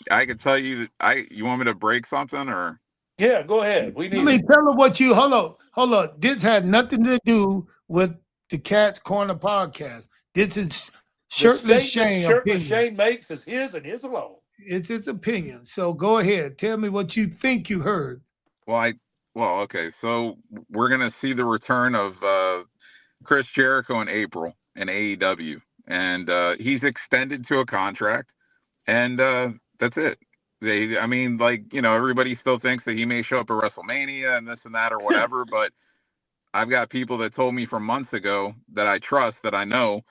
could tell you. You want me to break something or? Yeah, go ahead. We need. Let me tell her what you. Hold on. This had nothing to do with the Cat's Corner podcast. This is Shirtless Shane. Shirtless Shane makes is his and his alone. It's his opinion. So go ahead. Tell me what you think you heard. Well, okay. So we're gonna see the return of Chris Jericho in April in AEW, and he's extended to a contract, and that's it. Everybody still thinks that he may show up at WrestleMania and this and that or whatever, but I've got people that told me from months ago that I trust, that I know,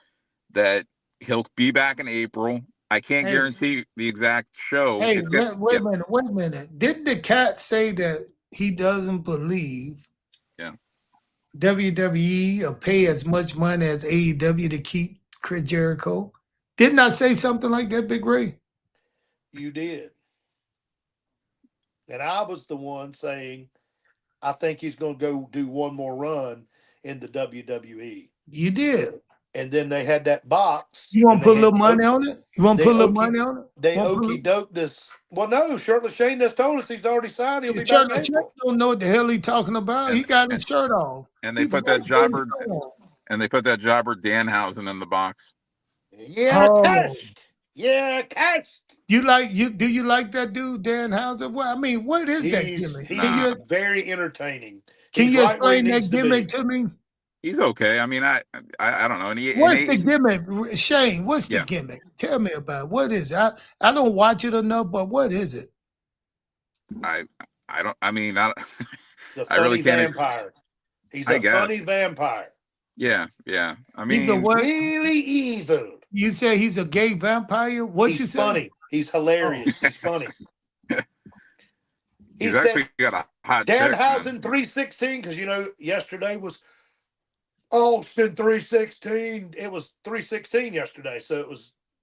that he'll be back in April. I can't guarantee the exact show. Hey, wait a minute. Didn't the Cat say that he doesn't believe WWE will pay as much money as AEW to keep Chris Jericho? Didn't I say something like that, Big Ray? You did. And I was the one saying, I think he's going to go do one more run in the WWE. You did. And then they had that box. You want to put a little money on it? You want to put a little money on it? They okey doke this. Well, no, Shirtless Shane just told us he's already signed. He'll be back in April. Don't know what the hell he's talking about. He got his shirt off. And they put that jobber Danhausen in the box. Yeah, cursed. Yeah, cursed. Do you like that dude, Danhausen? Well, I mean, what is that gimmick? He's very entertaining. Can you explain that gimmick to me? He's okay. I mean, I don't know. What's the gimmick, Shane? What's the gimmick? Tell me about it. What is it? I don't watch it enough, but what is it? I don't. I mean, I really can't. Vampire. He's a funny vampire. Yeah. I mean, he's really evil. You say he's a gay vampire? What you say? He's funny. He's hilarious. He's funny. He's actually got a hot Danhausen 316, because yesterday was Austin 316. It was 316 yesterday, so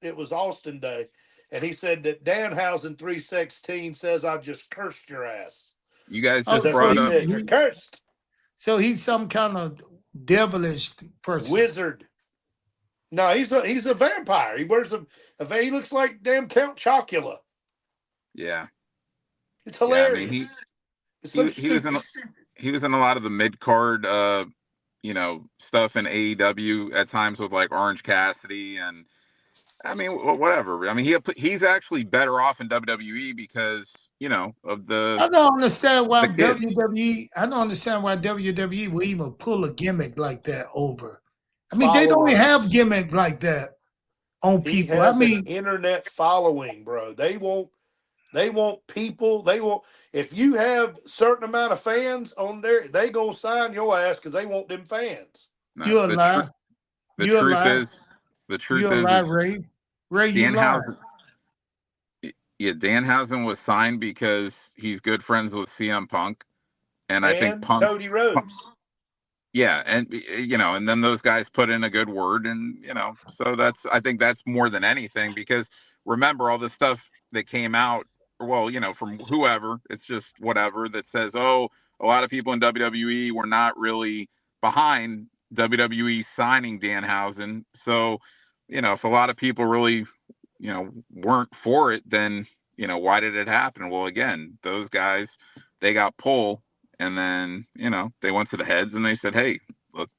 it was Austin Day. And he said that Danhausen 316 says I just cursed your ass. You guys just brought up you're cursed. So he's some kind of devilish person. Wizard. No, he's a vampire. He wears he looks like damn Count Chocula. Yeah. It's hilarious. Yeah, I mean, he was in a lot of the mid-card stuff in AEW at times with like Orange Cassidy, and I mean whatever. I mean he's actually better off in WWE because of the. I don't understand why WWE. I don't understand why WWE will even pull a gimmick like that over. I mean, they don't have gimmicks like that on people. I mean, an internet following, bro. They want people. They want, if you have a certain amount of fans on there, they gonna sign your ass because they want them fans. No, you're a lie. The truth is, Ray. Ray, you Danhausen. Yeah, Danhausen was signed because he's good friends with CM Punk, and I think Punk, Cody Rhodes. Yeah, and and then those guys put in a good word, and so I think that's more than anything, because remember all the stuff that came out, well, from whoever, it's just whatever, that says, oh, a lot of people in WWE were not really behind WWE signing Danhausen. So, if a lot of people really, weren't for it, then, why did it happen? Well, again, those guys, they got pulled. And then, they went to the heads and they said, hey,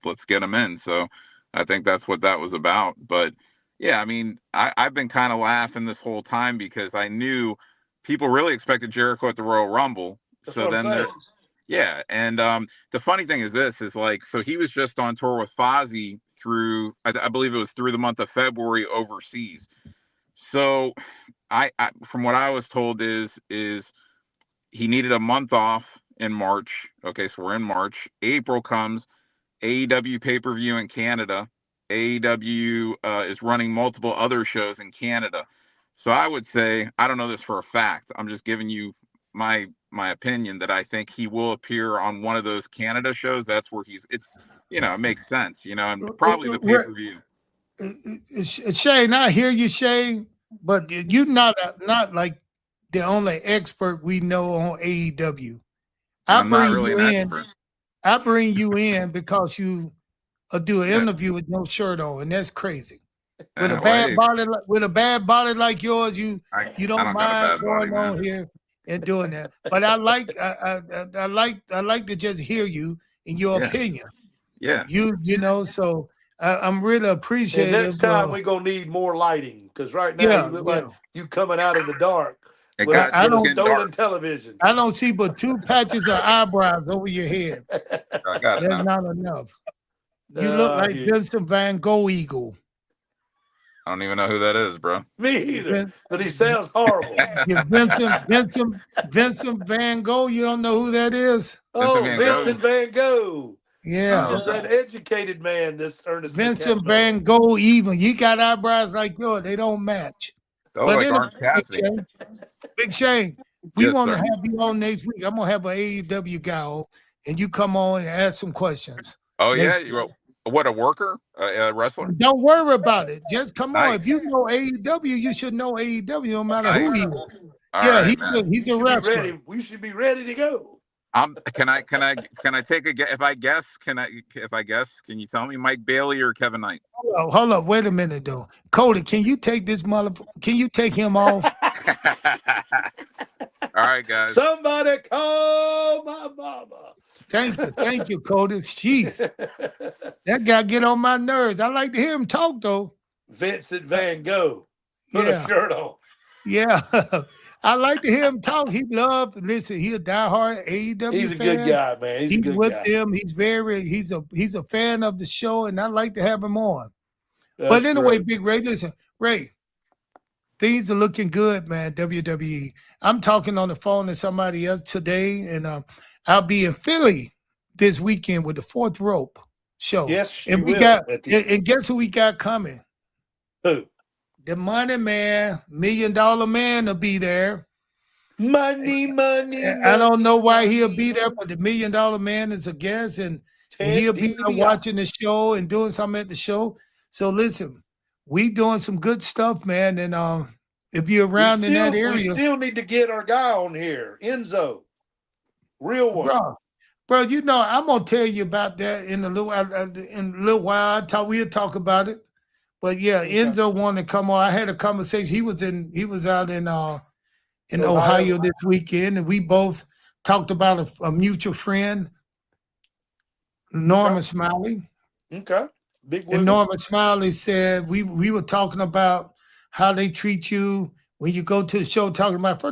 let's get them in. So I think that's what that was about. But yeah, I mean, I've been kind of laughing this whole time because I knew people really expected Jericho at the Royal Rumble. So then and the funny thing is so he was just on tour with Fozzy through, I believe it was through the month of February overseas. So I from what I was told is he needed a month off in March. Okay, so we're in March. April comes, AEW pay-per-view in Canada. AEW is running multiple other shows in Canada. So I would say, I don't know this for a fact. I'm just giving you my opinion that I think he will appear on one of those Canada shows. That's where it's it makes sense, and probably the pay-per-view. Shane, I hear you, Shane, but you're not like the only expert we know on AEW. I'm not really an expert. I bring you in because you do an interview with no shirt on, and that's crazy. With a bad body like yours, you don't mind going on here and doing that. But I like to just hear you in your opinion. Yeah. So I'm really appreciative. And next time we're gonna need more lighting because right now you look like you coming out in the dark. I don't stolen television. I don't see but 2 patches of eyebrows over your head. I got That's not enough. You look like Vincent Van Gogh Eagle. I don't even know who that is, bro. Me either, but he sounds horrible. Vincent Van Gogh, you don't know who that is? Vincent Van Gogh. Yeah. He's an educated man, this Ernest. Vincent Van Gogh even. You got eyebrows like yours. They don't match. Those like Orange Cassidy. Big Shane, we want to have you on next week. I'm going to have an AEW guy on, and you come on and ask some questions. Oh, yeah? What, a worker? A wrestler? Don't worry about it. Just come on. If you know AEW, you should know AEW no matter who he is. He's a wrestler. We should be ready to go. Can I take a guess? If I guess, can you tell me Mike Bailey or Kevin Knight? Hold up. Wait a minute, though. Cody, can you take this can you take him off? All right, guys. Somebody call my mama. Thank you, Cody. Jeez. That guy get on my nerves. I like to hear him talk, though. Vincent Van Gogh. Put a shirt on. Yeah. I like to hear him talk. He's a diehard AEW fan. He's a good guy, man. He's with them. He's a fan of the show, and I like to have him on. But anyway, Big Ray, listen, Ray, things are looking good, man, WWE. I'm talking on the phone to somebody else today, and I'll be in Philly this weekend with the Fourth Rope show. Yes, and and guess who we got coming? Who? The Money Man, $1 Million Man will be there. Money. I don't know why he'll be there, but the $1 Million Man is a guest, and he'll be there watching the show and doing something at the show. So listen, we doing some good stuff, man. And if you're around in that area, we still need to get our guy on here, Enzo, real one, bro. I'm gonna tell you about that in a little while. We'll talk about it. But yeah, Enzo wanted to come on. I had a conversation. He was out in Ohio this weekend, and we both talked about a mutual friend, Norma Smiley. Okay. Big and Norma Smiley said we were talking about how they treat you when you go to the show. Talking about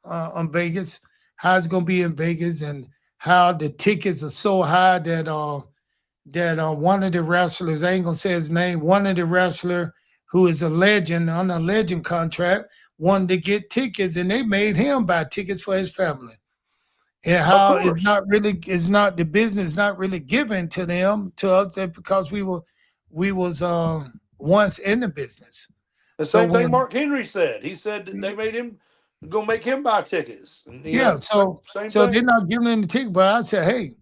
on Vegas, how it's gonna be in Vegas, and how the tickets are so high that one of the wrestlers, I ain't gonna say his name, one of the wrestler who is a legend on a legend contract wanted to get tickets, and they made him buy tickets for his family. And how the business not really given to us because we was once in the business. The same thing Mark Henry said. He said that they made him gonna make him buy tickets. So they're not giving him the ticket, but I said, hey,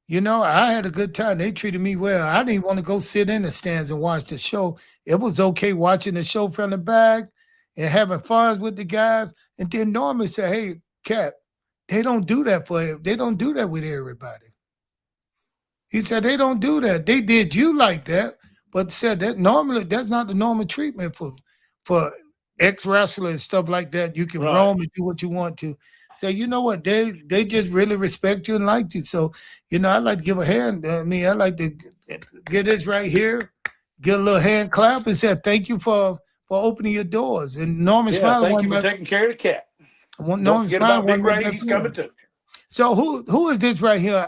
I had a good time. They treated me well. I didn't want to go sit in the stands and watch the show. It was okay watching the show from the back and having fun with the guys. And then Norman said, hey, Cat, they don't do that with everybody. He said they don't do that. They did you like that, but said that normally that's not the normal treatment for ex-wrestlers and stuff like that. You can roam and do what you want to. So you know what? They just really respect you and like you. So, I like to give a hand. I like to get this right here, get a little hand clap and say thank you for opening your doors. And Norman Smiley, thank you for taking care of the cat. Don't forget about Big Ray, he's coming too. So who is this right here?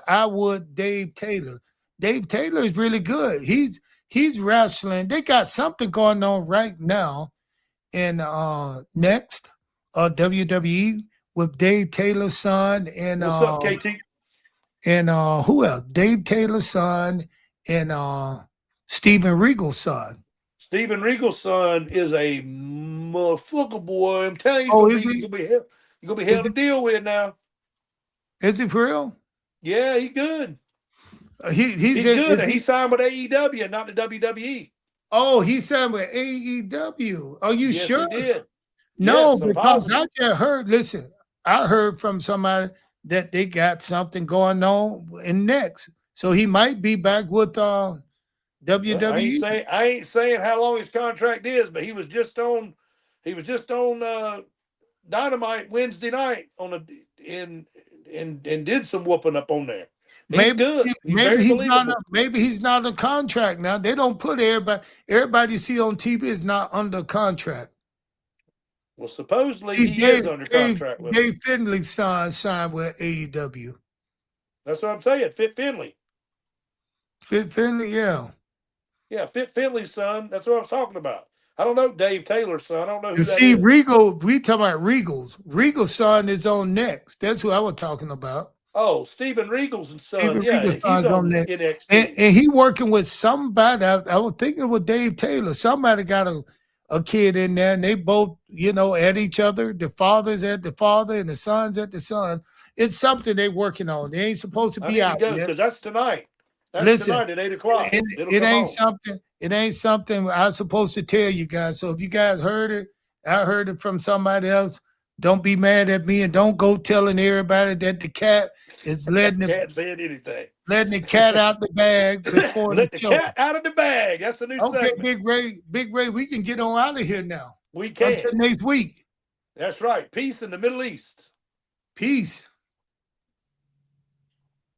Dave Taylor. Dave Taylor is really good. He's wrestling. They got something going on right now in next WWE with Dave Taylor's son and what's up, KT? And who else? Dave Taylor's son and Steven Regal's son. Steven Regal's son is a motherfucker, boy. I'm telling you, Oh, he's gonna be hell. You're gonna be hell to deal with now. Is it for real? Yeah, he's good. He's He's good. And he signed with AEW, not the WWE. Oh, he signed with AEW. Are you Yes, sure? he did. No, Yes, I'm because positive. I just heard. Listen, I heard from somebody that they got something going on in next, so he might be back with WWE. I ain't saying how long his contract is, but he was just on Dynamite Wednesday night on a and did some whooping up on there. He's Maybe good. He's maybe very he's believable. not. Maybe he's not a contract now. They don't put everybody. Everybody you see on TV is not under contract. Well, supposedly See, he is under contract with him. Dave Finley signed with AEW. That's what I'm saying. Fit Finley. Finley, yeah. Yeah, Fit Finley's son. That's what I was talking about. I don't know Dave Taylor's son. I don't know who You that see, is. Regal, we talking about Regal's. Regal's son is on next. That's who I was talking about. Oh, Steven Regal's son. Steven Yeah, Regal's he's son's on next. NXT. And he working with somebody. I was thinking with Dave Taylor. Somebody got a kid in there, and they both, at each other. The father's at the father, and the son's at the son. It's something they working on. They ain't supposed to be out because that's tonight. That's tonight at 8:00. It ain't something. It ain't something I'm supposed to tell you guys. So if you guys heard it, I heard it from somebody else. Don't be mad at me, and don't go telling everybody that the cat is letting Can't say anything. Letting the cat out the bag before Let the the show. cat out of the bag. That's the new segment. Big Ray, we can get on out of here now. We can. Until next week. That's right. Peace in the Middle East. Peace.